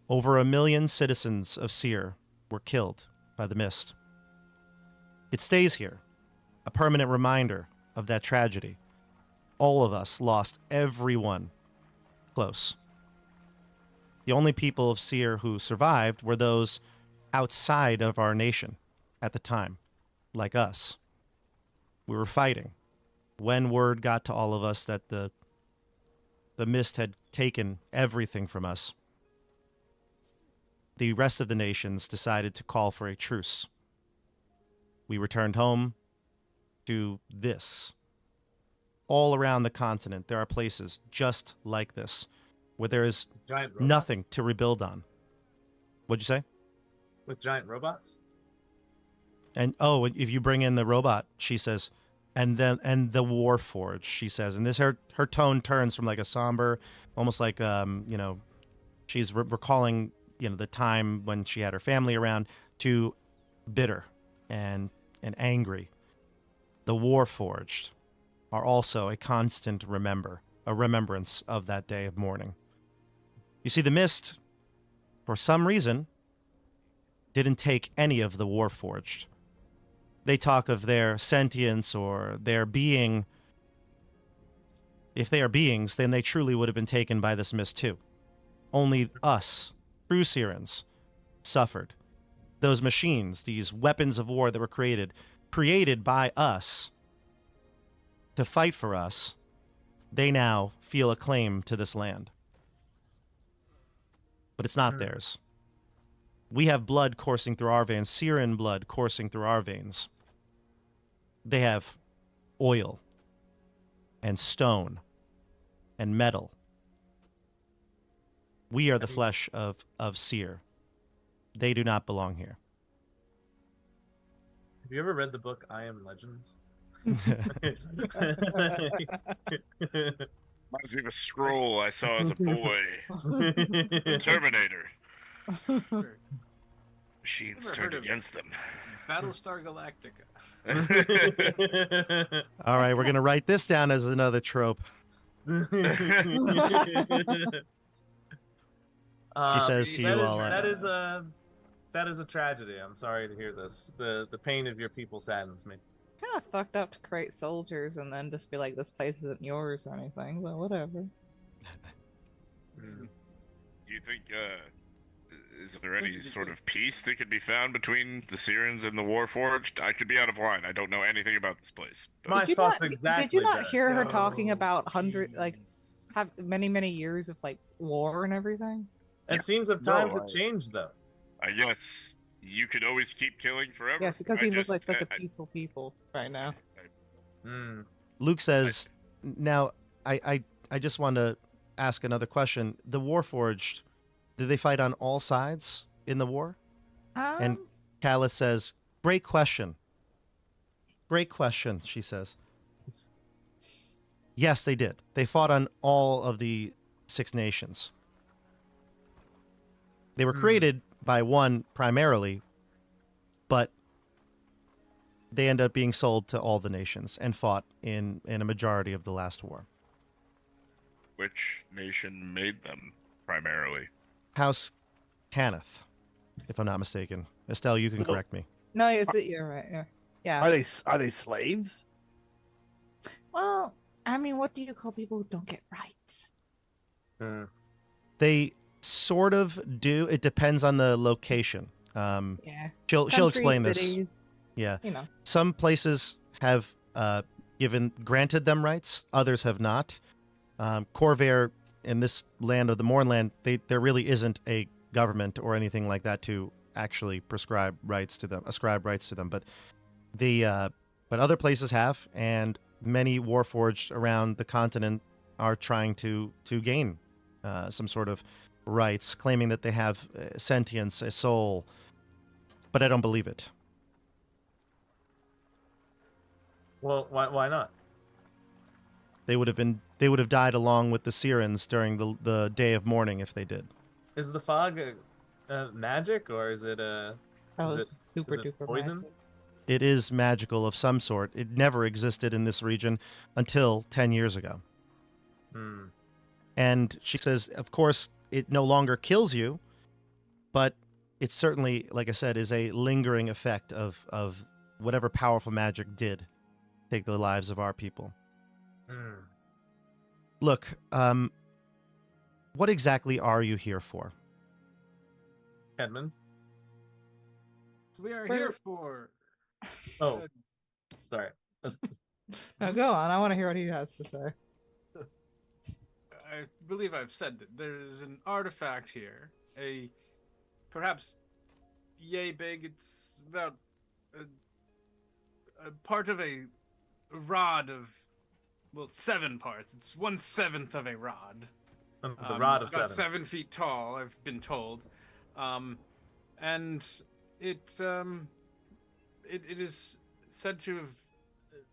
over 1 million citizens of Seer were killed by the mist. It stays here, a permanent reminder of that tragedy. All of us lost everyone close. The only people of Seer who survived were those outside of our nation at the time, like us. We were fighting. When word got to all of us that the mist had taken everything from us, the rest of the nations decided to call for a truce. We returned home to this. All around the continent, there are places just like this, where there is nothing to rebuild on. What'd you say? With giant robots? And if you bring in the robot, she says, and the Warforged, she says, and this her tone turns from like a somber, almost like she's recalling the time when she had her family around, to bitter and angry. The Warforged are also a constant remembrance of that day of mourning. You see, the mist, for some reason, didn't take any of the Warforged. They talk of their sentience or their being. If they are beings, then they truly would have been taken by this mist too. Only us, true Sirens, suffered. Those machines, these weapons of war that were created by us to fight for us, they now feel a claim to this land. But it's not theirs. We have blood coursing through our veins, Syrian blood coursing through our veins. They have oil and stone and metal. We are the flesh of Seer. They do not belong here. Have you ever read the book I Am Legend? Reminds me of a scroll I saw as a boy. Terminator. Machines Never turned heard of against them. Battlestar Galactica. All right, we're going to write this down as another trope. He says to you all... that is a tragedy. I'm sorry to hear this. The pain of your people saddens me. Kind of fucked up to create soldiers and then just be like, this place isn't yours or anything, but whatever. Do you think, is there any sort of peace that could be found between the Syrians and the Warforged? I could be out of line. I don't know anything about this place. But... Did you not hear her talking about have many years of like war and everything? It seems of times have changed though. I guess you could always keep killing forever. Yes, because he looks like such a peaceful people right now. Luke says, now, I just want to ask another question. The Warforged, did they fight on all sides in the war? And Callus says, great question. Great question, she says. Yes, they did. They fought on all of the 6 nations. They were created by one primarily, but they end up being sold to all the nations and fought in a majority of the last war. Which nation made them primarily? House Cannith, if I'm not mistaken. Estelle, you can correct me. No, you're right. Yeah. Are they slaves? Well, I mean, what do you call people who don't get rights? They sort of do. It depends on the location. Yeah. She'll explain cities, this. Yeah. You know. Some places have granted them rights. Others have not. Corvair, in this land of the Mournland, there really isn't a government or anything like that to actually ascribe rights to them. But but other places have, and many Warforged around the continent are trying to gain some sort of rights, claiming that they have sentience, a soul. But I don't believe it. Well, why not? They would have died along with the Sirens during the day of mourning if they did. Is the fog magic, or is it super duper poison? magic. It is magical of some sort. It never existed in this region until 10 years ago. And she says, of course, it no longer kills you, but it certainly, like I said, is a lingering effect of whatever powerful magic did take the lives of our people. Look, what exactly are you here for? Edmund? We are here for... Oh, sorry. No, go on. I want to hear what he has to say. I believe I've said that there is an artifact here, perhaps yay big. It's about a part of a rod of, 7 parts. It's 1/7 of a rod. The rod of it's about 7. 7 feet tall, I've been told, and it is said to have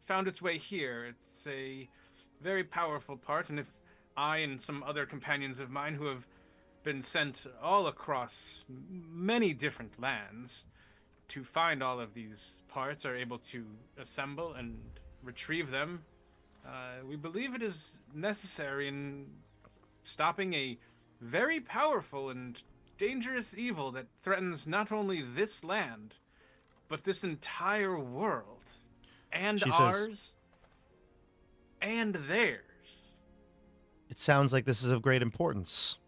found its way here. It's a very powerful part, and if I and some other companions of mine who have been sent all across many different lands to find all of these parts are able to assemble and retrieve them, we believe it is necessary in stopping a very powerful and dangerous evil that threatens not only this land, but this entire world. And ours, and theirs. It sounds like this is of great importance.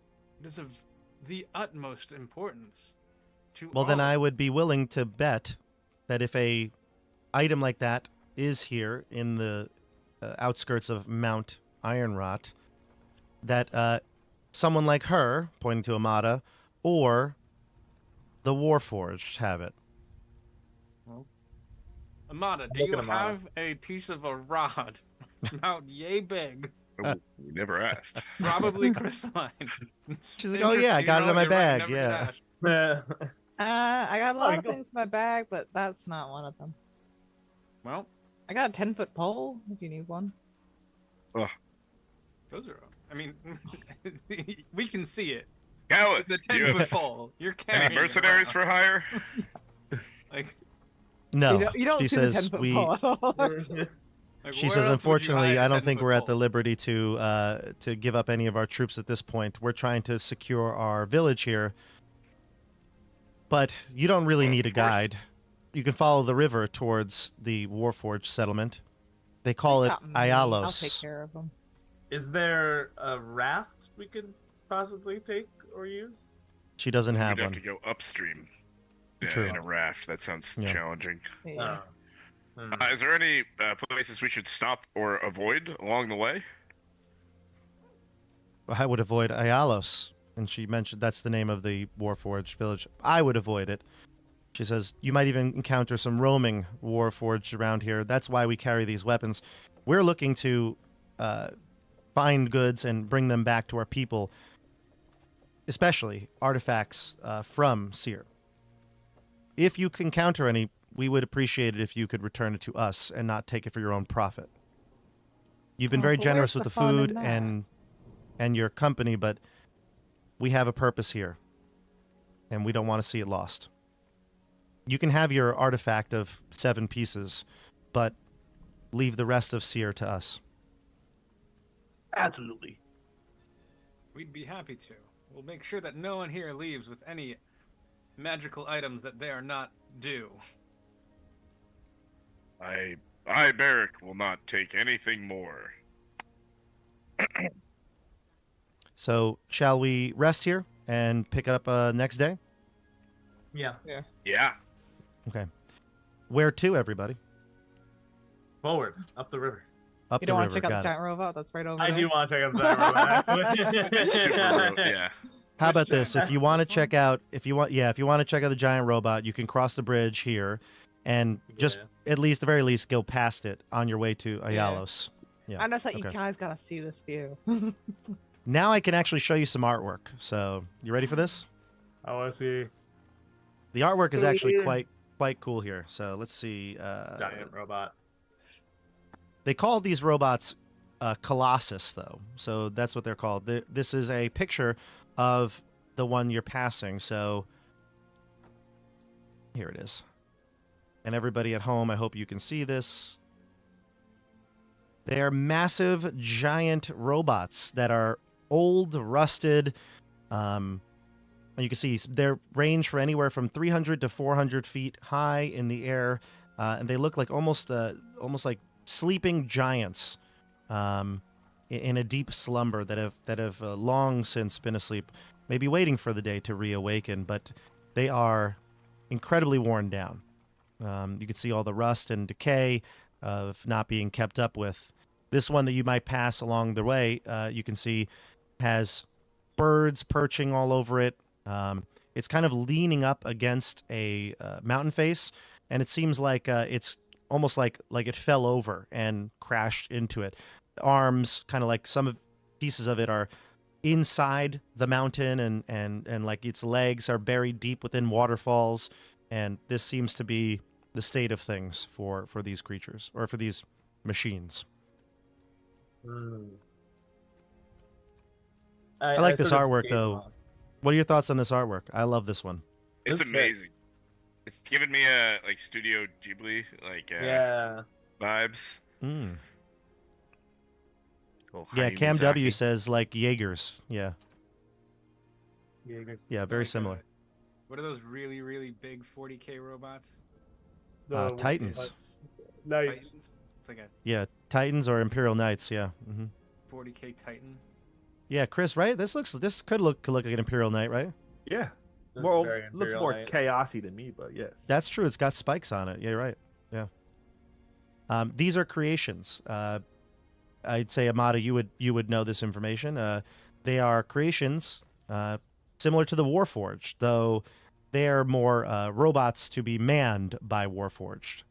It is of the utmost importance. Well, then all. I would be willing to bet that if a item like that is here in the outskirts of Mount Ironrot, that someone like her, pointing to Amada, or the Warforged have it. Amada, do Look you at Amada. have a piece of a rod about yay big? Oh, we never asked. Probably crystalline. She's like, oh yeah, I got it in my bag. Yeah. I got a lot of go. things in my bag, but that's not one of them. Well, I got a 10-foot pole if you need one. those are. I mean, we can see it. Galeth, The do you 10-foot have pole. You're carrying any it mercenaries around. for hire? Like, No, You don't she see the says 10-foot we. pole at all. like, She where says, else would you unfortunately, hide a I don't think 10-foot we're at the pole? liberty to give up any of our troops at this point. We're trying to secure our village here, but you don't really need a Of course. guide. You can follow the river towards the Warforged settlement. They call it Got me. I'll take Aalos. care of them. Is there a raft we could possibly take or use? She doesn't have We'd have one. to go upstream True. in a raft. That sounds Yeah. challenging. Yeah. Is there any places we should stop or avoid along the way? I would avoid Aalos. And she mentioned that's the name of the Warforged village. I would avoid it. She says, you might even encounter some roaming Warforged around here. That's why we carry these weapons. We're looking to find goods and bring them back to our people, especially artifacts from Seer. If you can counter any, we would appreciate it if you could return it to us and not take it for your own profit. You've been Oh, very but generous where's with the the fun in food that? and your company, but we have a purpose here, and we don't want to see it lost. You can have your artifact of 7 pieces, but leave the rest of Seer to us. Absolutely. We'd be happy to. We'll make sure that no one here leaves with any magical items that they are not due. I, Barrick, will not take anything more. So, shall we rest here and pick it up next day? Yeah. Yeah. Okay. Where to, everybody? Forward, up the river. Up You the don't want river. to check out Got the it. giant robot that's right over I there? do want to check out the Super, giant yeah. How Which about this? giant- If you want to this check out, if you want to check out the giant robot, you can cross the bridge here, and just at least, the very least, go past it on your way to Aalos. Yeah. I know that you okay. guys gotta see this view. Now I can actually show you some artwork. So, you ready for this? I want to see The artwork is Oh, actually yeah. quite cool here. So let's see. giant robot. They call these robots Colossus, though. So that's what they're called. This is a picture of the one you're passing. So here it is. And everybody at home, I hope you can see this. They are massive, giant robots that are old, rusted. And you can see they range for anywhere from 300 to 400 feet high in the air, and they look like almost like sleeping giants in a deep slumber that have long since been asleep, maybe waiting for the day to reawaken. But they are incredibly worn down. You can see all the rust and decay of not being kept up with. This one that you might pass along the way, you can see has birds perching all over it. It's kind of leaning up against a mountain face, and it seems like it's almost like it fell over and crashed into it. Arms, kind of like some of pieces of it are inside the mountain, and like its legs are buried deep within waterfalls. And this seems to be the state of things for these creatures, or for these machines. I like this sort of artwork, skate though. along. What are your thoughts on this artwork? I love this one. It's This is amazing. It's giving me a like Studio Ghibli Yeah. vibes. Mm. Little Yeah, Hayao Cam W Miyazaki. says like Jaegers. Yeah, Jaegers. yeah, very similar. What are those really, really big 40k robots? Titans. Nice. Titans? It's like a Yeah, Titans or Imperial Knights. Yeah. 40k Titan. Yeah, Chris, right? This could look like an Imperial Knight, right? Yeah. This Well, very looks Imperial more Knight. chaosy to me, but yes. That's true. It's got spikes on it. Yeah, you're right. Yeah. These are creations. I'd say Amada, you would know this information. They are creations similar to the Warforged, though they are more robots to be manned by Warforged.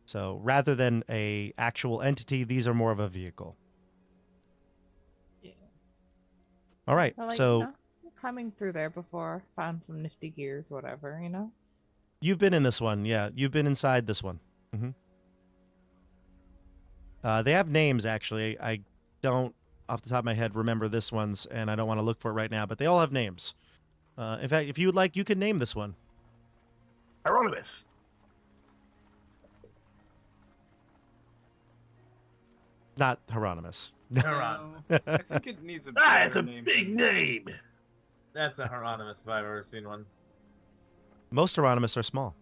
So rather than a actual entity, these are more of a vehicle. Yeah. All right. So, like, So you know, coming through there before, found some nifty gears, whatever, you know? you've been in this one. Yeah, you've been inside this one. They have names, actually. I don't, off the top of my head, remember this one's, and I don't want to look for it right now, but they all have names. In fact, if you would like, you can name this one. Hieronymus. Not Hieronymus. Hieronymus. I think it needs a It's better a name. big name. That's a Hieronymus if I've ever seen one. Most Hieronymus are small.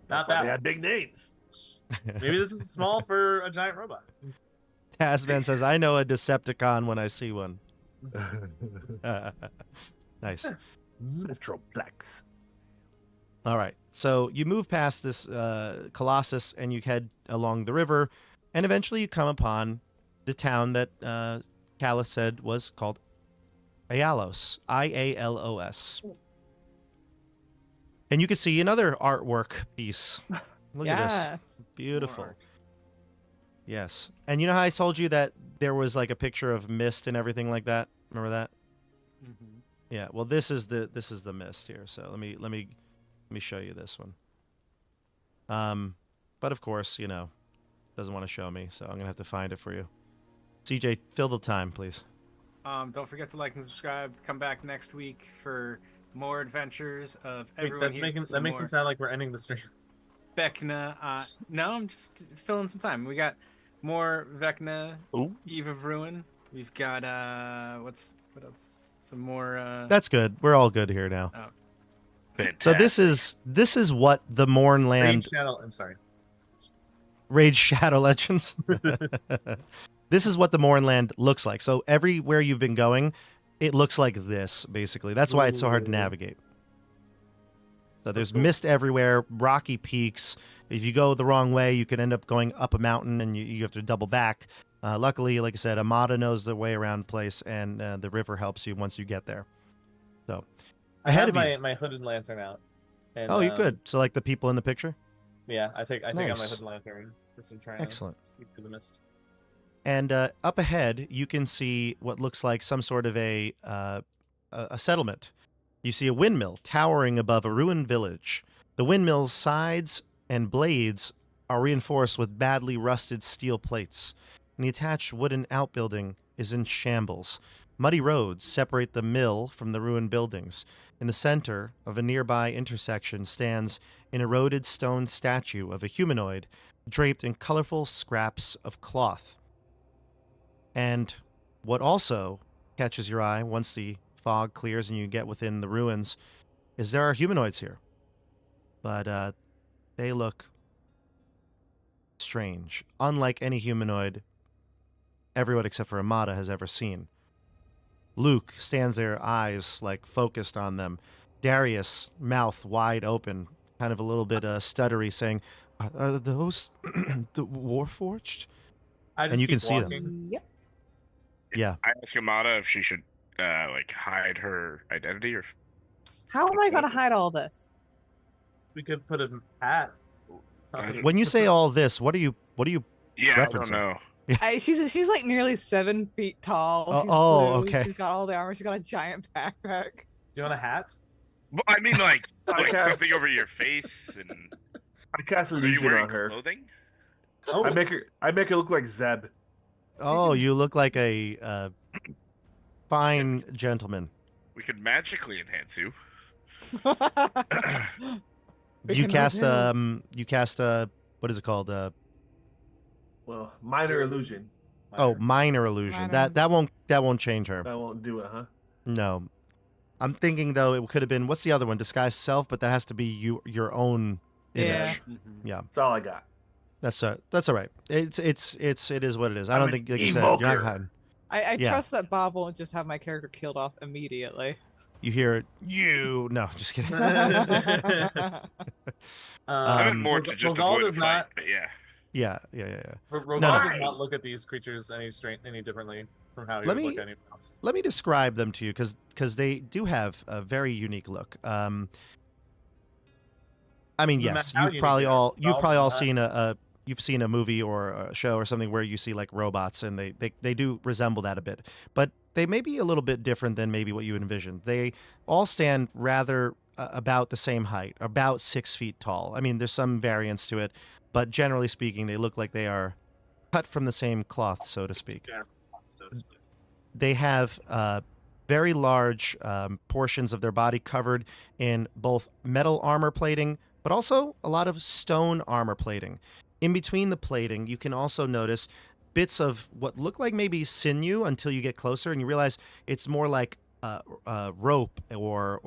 Not That's why that they one. had big names. Maybe this is small for a giant robot. Tasman says, I know a Decepticon when I see one. Nice. Metroplex. All right. So you move past this Colossus and you head along the river, and eventually you come upon the town that Callus said was called Aalos. Ialos. And you can see another artwork piece. Look at this. Yes. Beautiful. More. Yes. And you know how I told you that there was like a picture of mist and everything like that? Remember that? Mm-hmm. Yeah. Well, this is the mist here. So let me show you this one. But of course, you know, doesn't want to show me, so I'm gonna have to find it for you. CJ, fill the time, please. Don't forget to like and subscribe. Come back next week for more adventures of Wait, everyone here. that makes it sound like we're ending the stream. Vecna. No, I'm just filling some time. We got more Vecna, Ooh. Eve of Ruin. We've got what else? Some more. That's good. We're all good here now. Fantastic. So this is what the Mournland Raid Shadow. I'm sorry. Rage Shadow Legends. This is what the Mournland looks like. So everywhere you've been going, it looks like this, basically. That's why it's so hard to navigate. So there's mist everywhere, rocky peaks. If you go the wrong way, you could end up going up a mountain, and you have to double back. Luckily, like I said, Amada knows the way around the place, and the river helps you once you get there. So I ahead have of you. my hooded lantern out. And, Oh, you're good. So like the people in the picture? Yeah, I take out my Nice. hooded lantern. Just trying Excellent. to sneak through the mist. And up ahead, you can see what looks like some sort of a settlement. You see a windmill towering above a ruined village. The windmill's sides and blades are reinforced with badly rusted steel plates, and the attached wooden outbuilding is in shambles. Muddy roads separate the mill from the ruined buildings. In the center of a nearby intersection stands an eroded stone statue of a humanoid draped in colorful scraps of cloth. And what also catches your eye once the fog clears and you get within the ruins is there are humanoids here. But they look strange, unlike any humanoid everyone except for Amada has ever seen. Luke stands there, eyes like focused on them. Darius, mouth wide open, kind of a little bit stuttery, saying, "Are those the Warforged?" I just And you keep can see them. walking. Yep. Yeah. I asked Amada if she should like hide her identity or. How am I going to hide all this? We could put a hat. When you say all this, what are you Yeah, I don't referencing? know. She's like nearly 7 feet tall. Oh, She's oh, blue. okay. She's got all the armor. She's got a giant backpack. Do you want a hat? Well, I mean, like cast- something over your face, and I cast are you illusion wearing on her. clothing? Oh, I make her look like Zeb. Oh, you look like a fine gentleman. We could magically enhance you. We You can cast reveal. you cast what is it called? Well, minor illusion. Minor illusion. Minor That won't change her. That won't do it, huh? No. I'm thinking though it could have been what's the other one? Disguise self, but that has to be your own image. Yeah. Mm-hmm. Yeah. That's all I got. That's all right. It is what it is. I I'm don't an think like you said, you're not evoker. hiding. I Yeah. trust that Bob won't just have my character killed off immediately. You hear you. No, just kidding. I meant more to just Rogal avoid a does fight, not. but yeah. Yeah. Rogal No. does not look at these creatures any differently from how he Let would me- look at anyone else. Let me describe them to you because they do have a very unique look. I mean, Doesn't yes, matter how you've unique probably they are. all They're all not. seen you've seen a movie or a show or something where you see like robots and they do resemble that a bit, but they may be a little bit different than maybe what you would envision. They all stand rather about the same height, about 6 feet tall. I mean, there's some variance to it, but generally speaking, they look like they are cut from the same cloth, so to speak. They have very large portions of their body covered in both metal armor plating, but also a lot of stone armor plating. In between the plating, you can also notice bits of what look like maybe sinew until you get closer and you realize it's more like rope or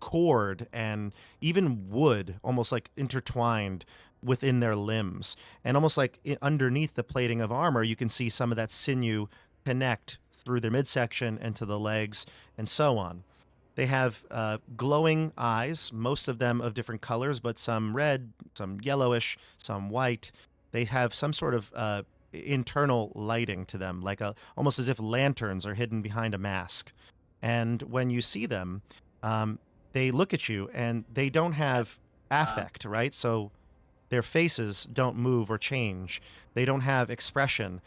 cord and even wood, almost like intertwined within their limbs. And almost like underneath the plating of armor, you can see some of that sinew connect through their midsection and to the legs and so on. They have glowing eyes, most of them of different colors, but some red, some yellowish, some white. They have some sort of internal lighting to them, like almost as if lanterns are hidden behind a mask. And when you see them, they look at you and they don't have affect, right? So their faces don't move or change. They don't have expression.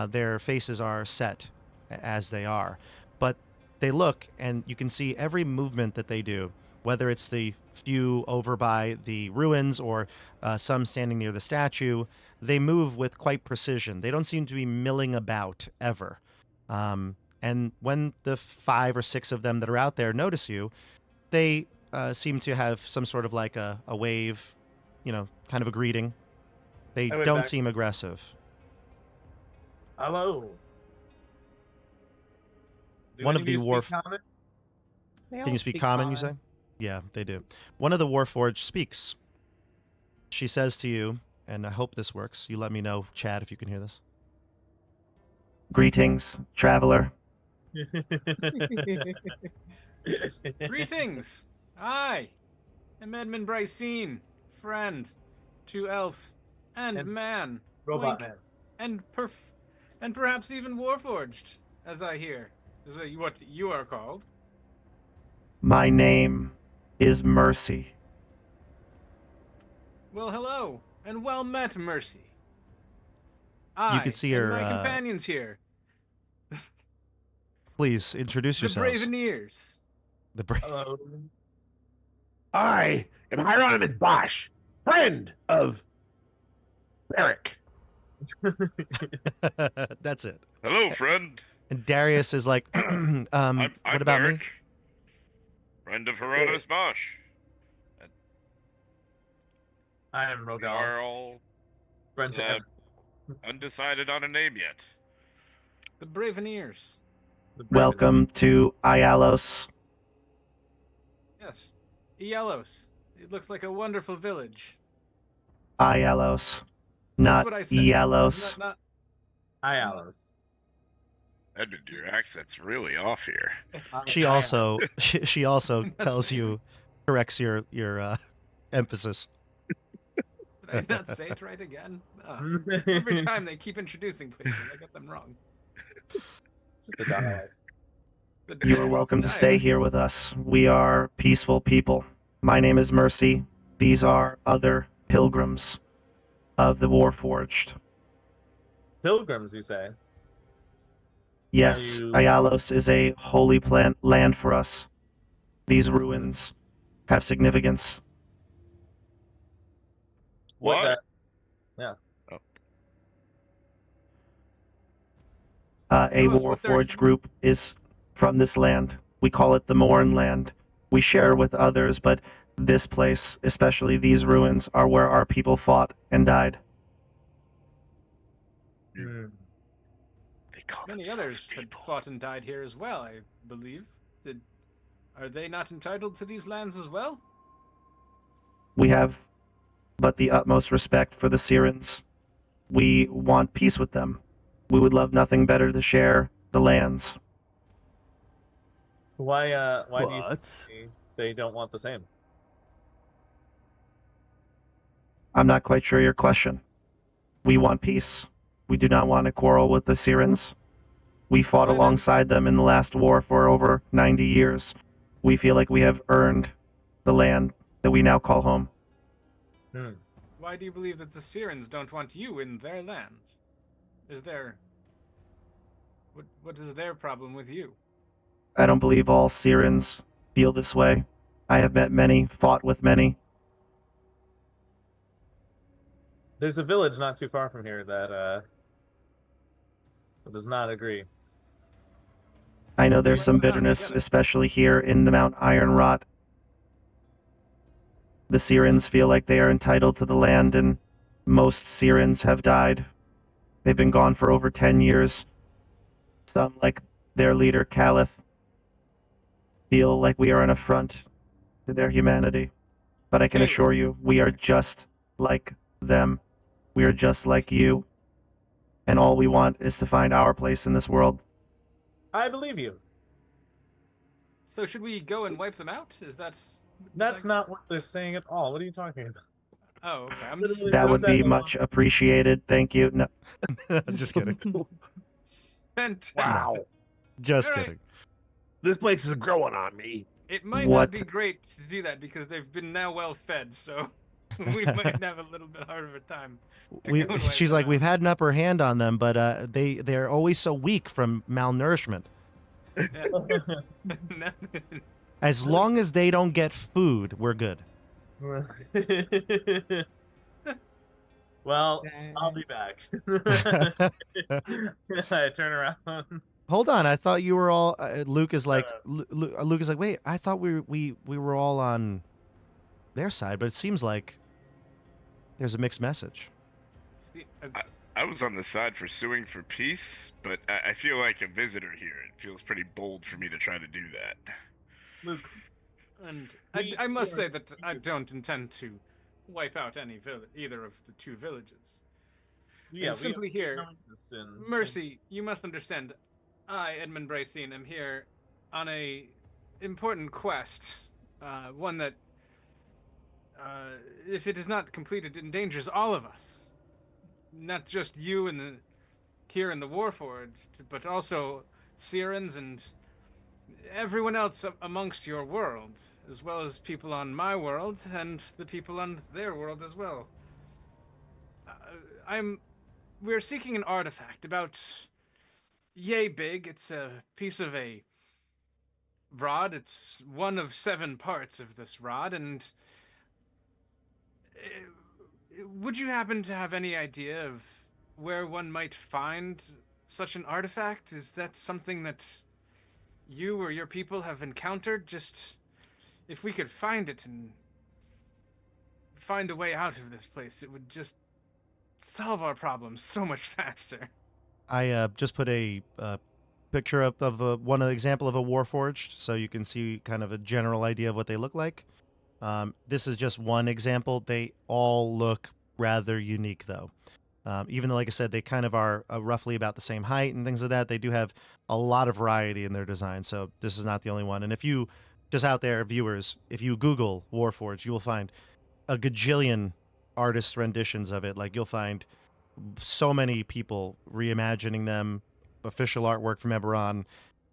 Their faces are set as they are. But they look, and you can see every movement that they do, whether it's the few over by the ruins or some standing near the statue. They move with quite precision. They don't seem to be milling about ever. And when the 5 or 6 of them that are out there notice you, they seem to have some sort of like a wave, kind of a greeting. They I went don't back. seem aggressive. Hello. Do One any of the you speak Warf- common? They Can all you speak common, you say? Yeah, they do. One of the Warforged speaks. She says to you, and I hope this works. You let me know, Chad, if you can hear this. Greetings, traveler. Greetings! I am Edmund Brycine, friend to elf and And man, Robot Wink. man. and perhaps even Warforged, as I hear, is what you are called. My name is Mercy. Well, hello, and well met, Mercy. You could see her, and my companions here, Please introduce the yourselves. Braveneers. The Bra- Hello. I am Hieronymus Bosch, friend of Eric. That's it. Hello, friend. And Darius is like, I'm what about Derek, me? friend of Herodotus Bosch. I am We Rogal. are all Friend to undecided on a name yet. The Braveneers. the Braven. Welcome to Aalos. Yes. Aalos. It looks like a wonderful village. Aalos. That's Not what I said. Aalos. Not Hi, Aalos. Edmund, your accent's really off here. it's, She also she also tells you, corrects your emphasis. did I not say it right again? Every time they keep introducing places, I get them wrong. Just a dialogue. You are welcome to stay here with us. We are peaceful people. My name is Mercy. These are other pilgrims of the Warforged. Pilgrims, you say? Yes, Are you- Aalos is a holy land for us. These ruins have significance. What? that- A Tell us what they're Warforged saying. group is from this land. We call it the Mournland. We share with others, but this place, especially these ruins, are where our people fought and died. Hmm. They call Many themselves others had people. fought and died here as well, I believe. Are they not entitled to these lands as well? We have but the utmost respect for the Sirens. We want peace with them. We would love nothing better to share the lands. Why do you But think they don't want the same? I'm not quite sure your question. We want peace. We do not want to quarrel with the Sirens. We fought Why then- alongside them in the last war for over 90 years. We feel like we have earned the land that we now call home. Why do you believe that the Sirens don't want you in their land? What is their problem with you? I don't believe all Sirens feel this way. I have met many, fought with many. There's a village not too far from here that does not agree. I know there's some bitterness, especially here in the Mount Ironrot. The Sirens feel like they are entitled to the land, and most Sirens have died. They've been gone for over 10 years. Some, like their leader, Calith, feel like we are an affront to their humanity. But I can assure you, we are just like them. We are just like you. And all we want is to find our place in this world. I believe you. So should we go and wipe them out? That's not what they're saying at all. What are you talking about? Oh, okay. I'm Literally, That they would said be they much appreciated. Thank you. No, I'm just kidding. Fantastic. wow, Just All right. kidding. this place is growing on me. It might What? not be great to do that because they've been now well fed, so we might have a little bit harder of a time. She's like, we've had an upper hand on them, but they're always so weak from malnourishment. Yeah. As long as they don't get food, we're good. Well, I'll be back. I turn around. Hold on, I thought you were all. Luke is like, Luke is like, wait, I thought we were all on their side, but it seems like there's a mixed message. See, I was on the side for suing for peace, but I feel like a visitor here. It feels pretty bold for me to try to do that. Luke, and I must say that I don't intend to wipe out either of the two villages. yeah, I'm simply here. no interest in- Mercy, you must understand, I, Edmund Bracine, am here on a important quest, one that, if it is not completed, endangers all of us. Not just you here in the Warforged, but also Sirens and everyone else amongst your world, as well as people on my world and the people on their world as well. We're seeking an artifact about yay big. It's a piece of a rod. It's one of 7 parts of this rod, and would you happen to have any idea of where one might find such an artifact? Is that something that you or your people have encountered? Just if we could find it and find a way out of this place, it would just solve our problems so much faster. I just put a picture up of one example of a Warforged, so you can see kind of a general idea of what they look like. This is just one example. They all look rather unique, though. Even though, like I said, they kind of are roughly about the same height and things like that, they do have a lot of variety in their design, so this is not the only one. And if you, just out there, viewers, if you Google Warforged, you will find a gajillion artist renditions of it. Like, you'll find so many people reimagining them, official artwork from Eberron.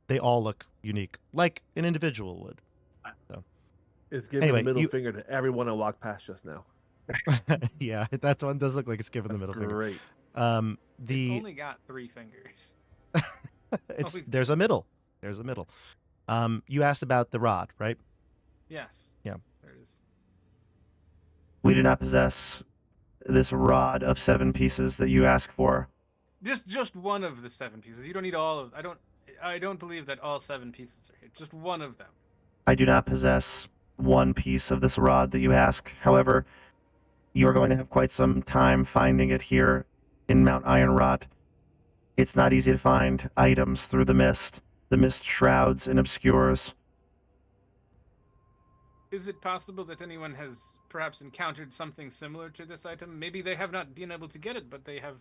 They all look unique, like an individual would. So. It's giving Anyway, the middle finger to everyone I walked past just now. Yeah, that one does look like it's giving That's the middle great. finger. They've only got 3 fingers. There's a middle. There's a middle. You asked about the rod, right? Yes. Yeah. There's... We do not possess this rod of 7 pieces that you ask for. Just one of the 7 pieces. You don't need all of. I don't believe that all 7 pieces are here. Just one of them. I do not possess one piece of this rod that you ask. However, you're going to have quite some time finding it here in Mount Ironrot. It's not easy to find items through the mist. The mist shrouds and obscures. Is it possible that anyone has perhaps encountered something similar to this item? Maybe they have not been able to get it, but they have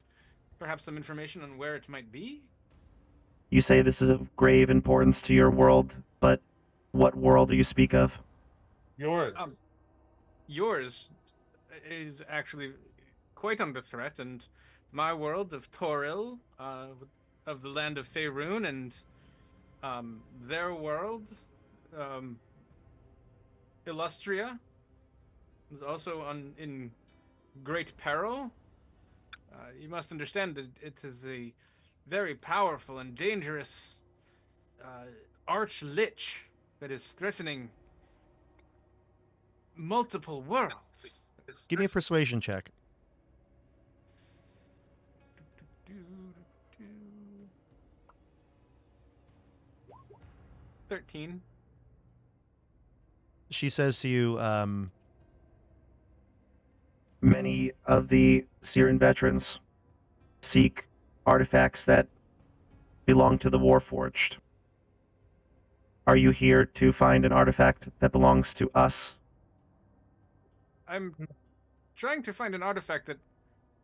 perhaps some information on where it might be? You say this is of grave importance to your world, but what world do you speak of? Yours. Yours is actually quite under threat, and my world of Toril, of the land of Faerun, and their world, Illustria, is also in great peril. You must understand that it is a very powerful and dangerous arch-lich that is threatening multiple worlds. Give me a persuasion check. 13. She says to you, many of the Syrian veterans seek artifacts that belong to the Warforged. Are you here to find an artifact that belongs to us? I'm trying to find an artifact that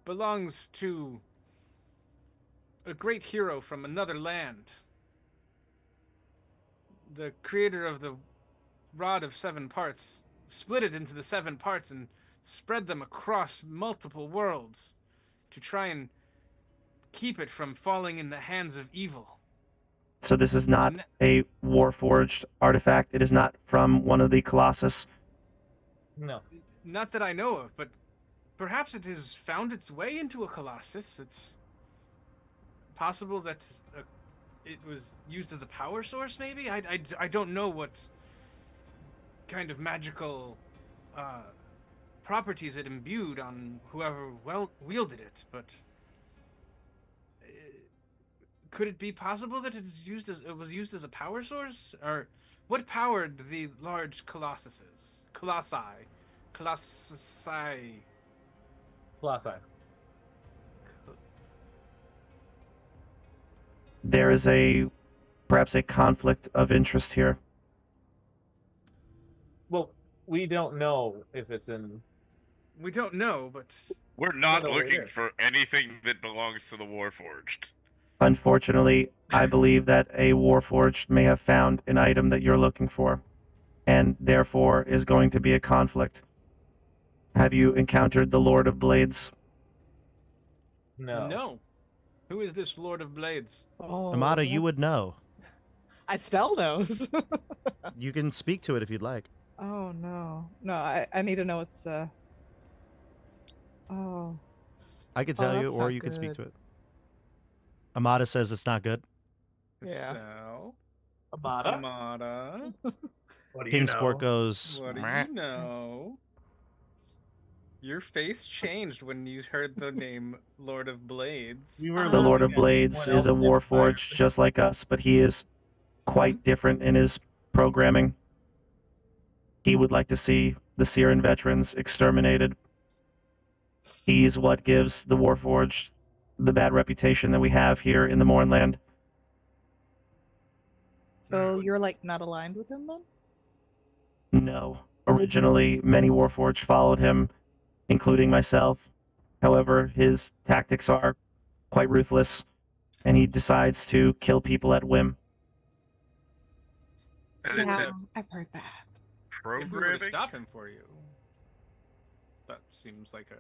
belongs to a great hero from another land. The creator of the Rod of Seven Parts split it into the 7 parts and spread them across multiple worlds to try and keep it from falling in the hands of evil. So this is not a Warforged artifact. It is not from one of the Colossus. No. Not that I know of, but perhaps it has found its way into a Colossus. It's possible that it was used as a power source, maybe? I don't know what kind of magical properties it imbued on whoever wielded it, but could it be possible that it was used as a power source? Or what powered the large colossi? There is perhaps a conflict of interest here. Well, we don't know if it's in. We don't know, but we're not No, looking for anything that belongs to the Warforged. Unfortunately, I believe that a Warforged may have found an item that you're looking for, and therefore is going to be a conflict. Have you encountered the Lord of Blades? No. No. Who is this Lord of Blades? Oh, Amada, you would know. Estelle knows. You can speak to it if you'd like. Oh no. No, I need to know what's Oh. I could tell you, that's or not you could speak good. to it. Amada says it's not good. Yeah. Estelle? Amada? Amada? What do King you Sport know? goes. What do "Meh." you know? Your face changed when you heard the name Lord of Blades. We were The Lord of looking at Blades what is a else they Warforged fired. just like us, but he is quite different in his programming. He would like to see the Syrian veterans exterminated. He's what gives the Warforged the bad reputation that we have here in the Mournland. So you're like not aligned with him then? No. Originally, many Warforged followed him, including myself. However, his tactics are quite ruthless, and he decides to kill people at whim. And Yeah, it's I've heard that. If we were to programming. stop him for you, that seems like a...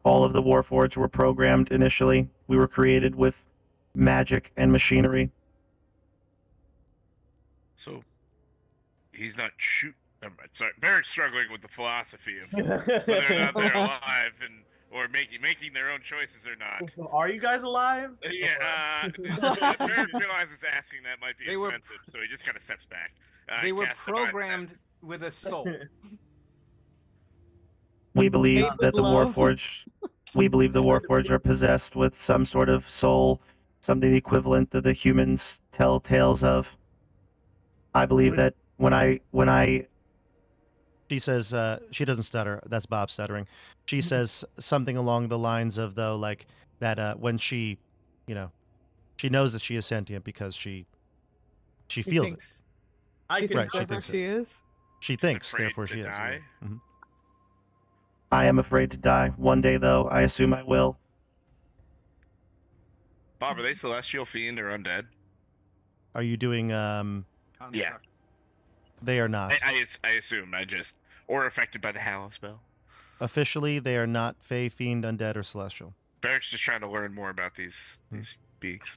All of the Warforged were programmed initially. We were created with magic and machinery. So he's not sorry, Barrick's struggling with the philosophy of whether or not they're alive or making their own choices or not. So are you guys alive? Yeah, Barrick realizes asking that might be offensive, so he just kind of steps back. They were Casts Divine programmed Sense. with a soul. We believe Made that with the love. Warforged are possessed with some sort of soul, something equivalent that the humans tell tales of. I believe that when I she says she doesn't stutter. That's Bob stuttering. She says something along the lines of though like that when she, she knows that she is sentient because she feels it. I She can thinks she therefore thinks it. she is. She thinks, afraid therefore to she is. die? Mhm. I am afraid to die. One day, though, I assume I will. Bob, are they celestial, fiend, or undead? Are you doing Constructs. They are not. I assume. Or affected by the Hallow spell. Officially, they are not Fey, Fiend, Undead, or Celestial. Barrick's just trying to learn more about these beings.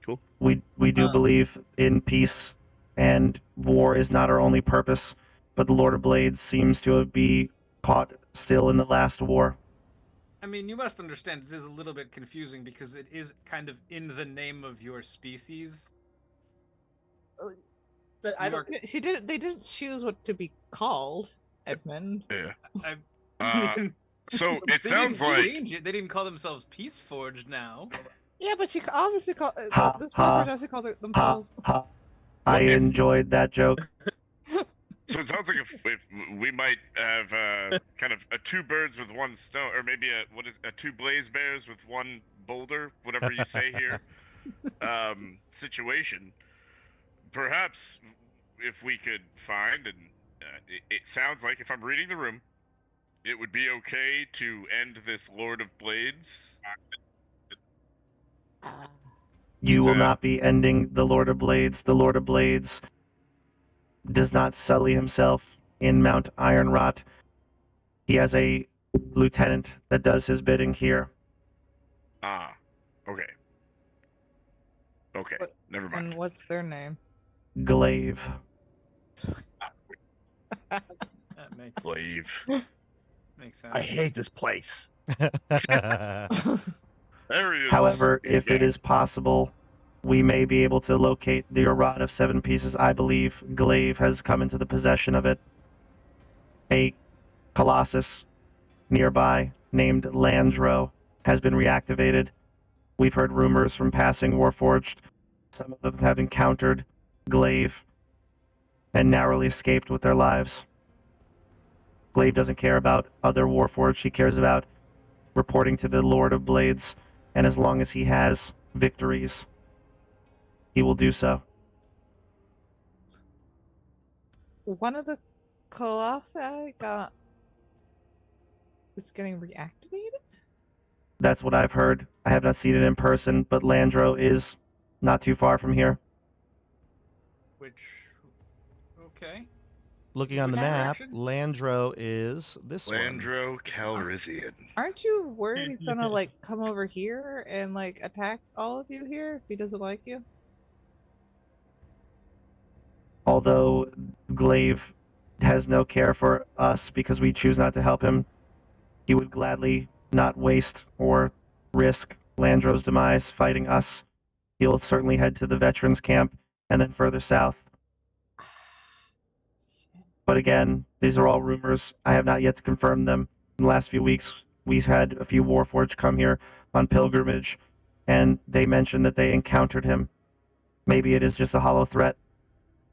Cool. We do believe in peace, and war is not our only purpose, but the Lord of Blades seems to have been caught still in the last war. I mean, you must understand it is a little bit confusing because it is kind of in the name of your species. But I don't. They didn't choose what to be called, Edmund. Yeah. I- So it They sounds didn't like change it. They didn't call themselves Peaceforged now. Yeah, but she obviously called Ha, this ha, person obviously called it themselves. I enjoyed that joke. so. It sounds like if we might have kind of a two birds with one stone, or maybe a two blaze bears with one boulder, whatever you say here, situation. Perhaps if we could find, and it sounds like if I'm reading the room, it would be okay to end this Lord of Blades. You will not be ending the Lord of Blades. The Lord of Blades does not sully himself in Mount Ironrot. He has a lieutenant that does his bidding here. Ah, okay. Okay, What- never mind. And what's their name? Glaive. That makes Leave. sense. I hate this place. There he is. However, if it is possible, we may be able to locate the rod of 7 pieces. I believe Glaive has come into the possession of it. A colossus nearby named Landro has been reactivated. We've heard rumors from passing Warforged. Some of them have encountered Glaive and narrowly escaped with their lives. Glaive doesn't care about other Warforged. He cares about reporting to the Lord of Blades, and as long as he has victories, he will do so. One of the colossi is getting reactivated? That's what I've heard. I have not seen it in person, but Landro is not too far from here. Which, okay. Looking on the Which map, direction? Landro is this one. Landro Calrissian. Aren't you worried he's gonna like come over here and like attack all of you here if he doesn't like you? Although Glaive has no care for us because we choose not to help him, he would gladly not waste or risk Landro's demise fighting us. He will certainly head to the veterans camp and then further south. But again, these are all rumors. I have not yet to confirm them. In the last few weeks, we've had a few Warforged come here on pilgrimage, and they mentioned that they encountered him. Maybe it is just a hollow threat,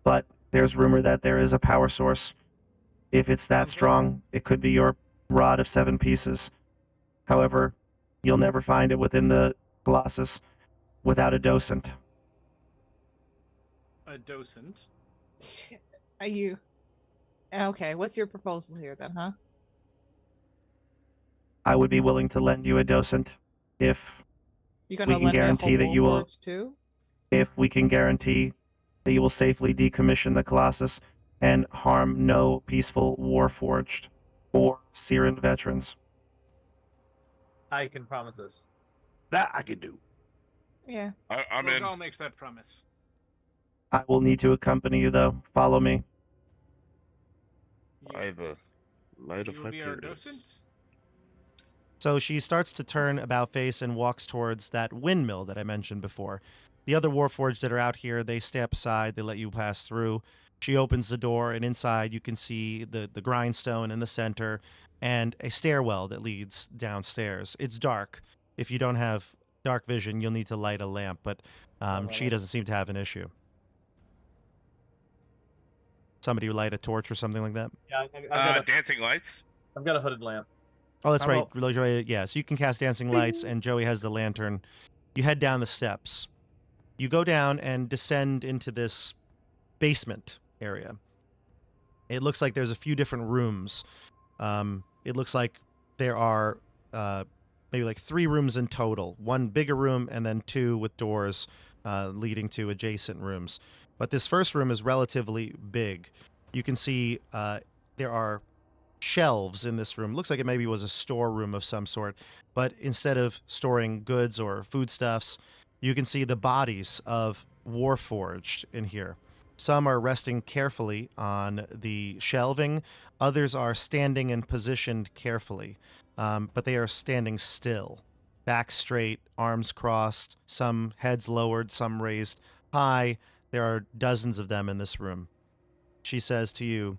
but there's rumor that there is a power source. If it's that strong, it could be your rod of 7 pieces. However, you'll never find it within the Colossus without a docent. A docent. Are you okay? What's your proposal here then, huh? I would be willing to lend you a docent if You gonna can lend me a guarantee whole that you will- Warforged too? we can guarantee that you will safely decommission the Colossus and harm no peaceful Warforged or Siren veterans. I can promise this. That I could do. Yeah. I'm in. Rogal makes that promise. I will need to accompany you, though. Follow me. By the light of You will be our Hyperion. docent? So she starts to turn about face and walks towards that windmill that I mentioned before. The other Warforged that are out here, they step aside, they let you pass through. She opens the door, and inside you can see the grindstone in the center and a stairwell that leads downstairs. It's dark. If you don't have dark vision, you'll need to light a lamp, but she doesn't seem to have an issue. Somebody would light a torch or something like that? Yeah, I've Dancing lights. got a hooded lamp. Oh, that's How right. about- Joey, yeah, so you can cast dancing lights, and Joey has the lantern. You head down the steps. You go down and descend into this basement area. It looks like there's a few different rooms. It looks like there are maybe like 3 rooms in total. 1 bigger room and then 2 with doors leading to adjacent rooms. But this first room is relatively big. You can see there are shelves in this room. Looks like it maybe was a storeroom of some sort. But instead of storing goods or foodstuffs, you can see the bodies of Warforged in here. Some are resting carefully on the shelving. Others are standing and positioned carefully. But they are standing still. Back straight, arms crossed, some heads lowered, some raised high. There are dozens of them in this room. She says to you,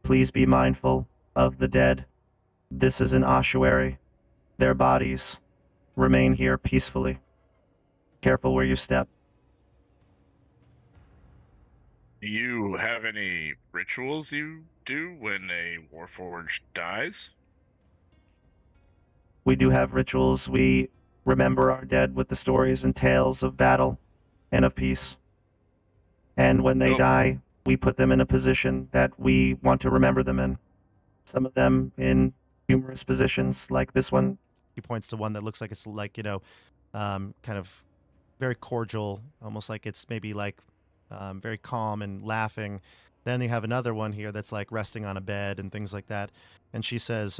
"Please be mindful of the dead. This is an ossuary. Their bodies remain here peacefully. Careful where you step." Do you have any rituals you do when a Warforged dies? We do have rituals. We remember our dead with the stories and tales of battle and of peace. And when they die, we put them in a position that we want to remember them in. Some of them in humorous positions, like this one. He points to one that looks like it's like, kind of very cordial, almost like it's maybe like very calm and laughing. Then you have another one here that's like resting on a bed and things like that. And she says,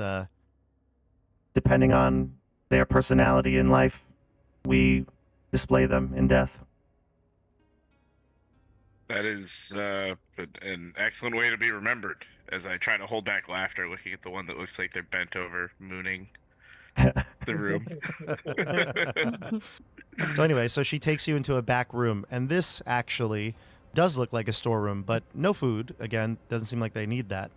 depending on their personality in life, we display them in death. That is an excellent way to be remembered, as I try to hold back laughter looking at the one that looks like they're bent over, mooning the room. So anyway, so she takes you into a back room, and this actually does look like a storeroom, but no food. Again, doesn't seem like they need that.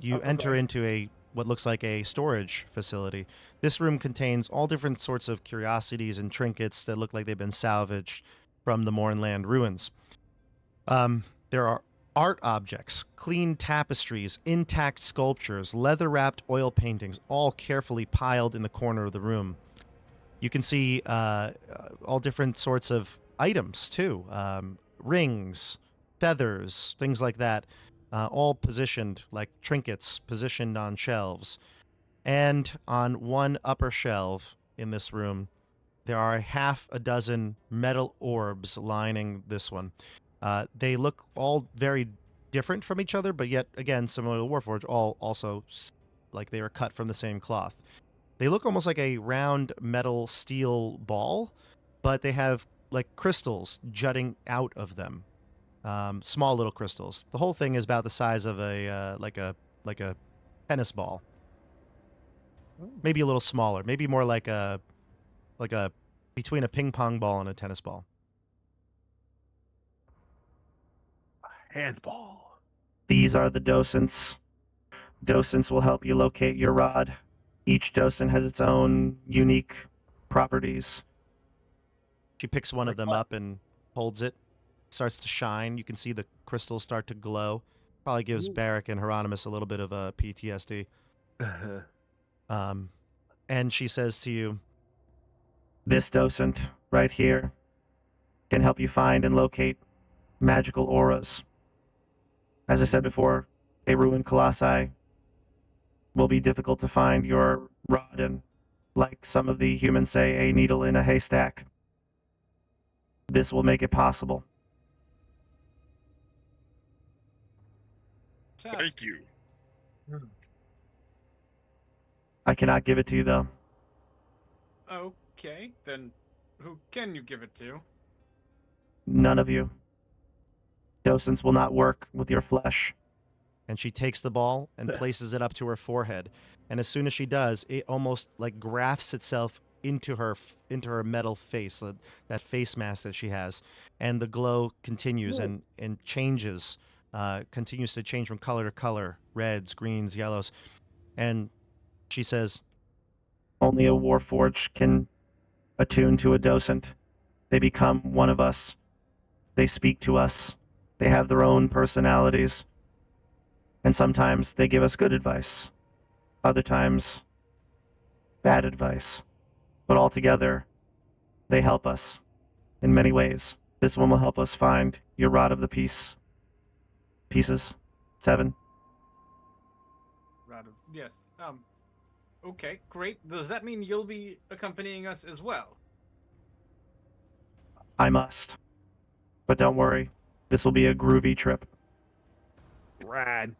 You enter into what looks like a storage facility. This room contains all different sorts of curiosities and trinkets that look like they've been salvaged from the Mournland ruins. There are art objects, clean tapestries, intact sculptures, leather-wrapped oil paintings, all carefully piled in the corner of the room. You can see all different sorts of items, too. Rings, feathers, things like that, all positioned like trinkets, positioned on shelves. And on one upper shelf in this room, there are half a dozen metal orbs lining this one. They look all very different from each other, but yet, again, similar to Warforged, all also like they were cut from the same cloth. They look almost like a round metal steel ball, but they have like crystals jutting out of them, small little crystals. The whole thing is about the size of a like a tennis ball, maybe a little smaller, maybe more like a between a ping pong ball and a tennis ball. Handball. These are the docents. Docents will help you locate your rod. Each docent has its own unique properties. She picks one of them up and holds it. Starts to shine. You can see the crystals start to glow. Probably gives Barrick and Hieronymus a little bit of a PTSD. And she says to you, "This docent right here can help you find and locate magical auras. As I said before, a ruined colossi will be difficult to find your rod in, like some of the humans say, a needle in a haystack. This will make it possible." Thank you. I cannot give it to you, though. Okay, then who can you give it to? None of you. Docents will not work with your flesh. And she takes the ball and places it up to her forehead. And as soon as she does, it almost like grafts itself into her metal face, that face mask that she has. And the glow continues and changes, continues to change from color to color, reds, greens, yellows. And she says, "Only a Warforged can attune to a docent. They become one of us. They speak to us. They have their own personalities. And sometimes they give us good advice. Other times, bad advice. But altogether, they help us in many ways. This one will help us find your rod of the peace. Pieces. 7. Rod of, yes. Okay, great. Does that mean you'll be accompanying us as well? I must. But don't worry, this will be a groovy trip. Rad.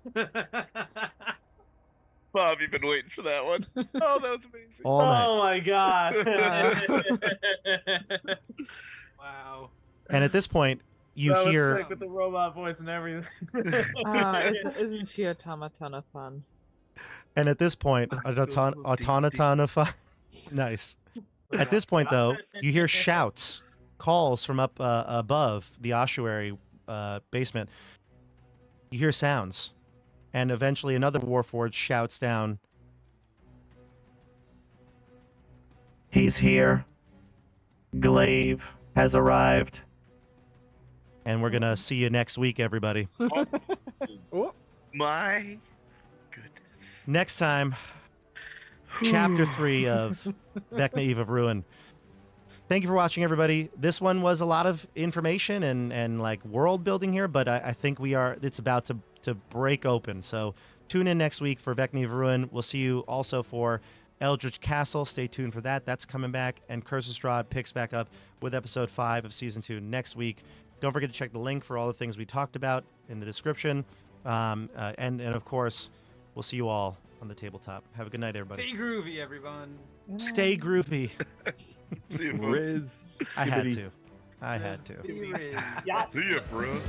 Bob, you've been waiting for that one. Oh, that was amazing. All night. Oh my god. Wow. And at this point, you that was hear sick with the robot voice and everything. Isn't she a ton of fun? And at this point, automaton of fun. Nice. At this point, though, you hear shouts, calls from up above the ossuary basement. You hear sounds, and eventually another Warforged shouts down, "He's here. Glaive has arrived." And we're gonna see you next week, everybody. My goodness. Next time, Chapter 3 of Vecna, Eve of Ruin. Thank you for watching, everybody. This one was a lot of information and like world building here, but I think it's about to break open. So tune in next week for Vecna, Eve of Ruin. We'll see you also for Eldritch Castle. Stay tuned for that. That's coming back. And Curse of Strahd picks back up with episode 5 of season 2 next week. Don't forget to check the link for all the things we talked about in the description. And of course, we'll see you all on the tabletop. Have a good night, everybody. Stay groovy, everyone. Stay groovy. See you, folks. Riz. I had Skibbity. to. I had to. Be Riz. Yeah. See ya, bro.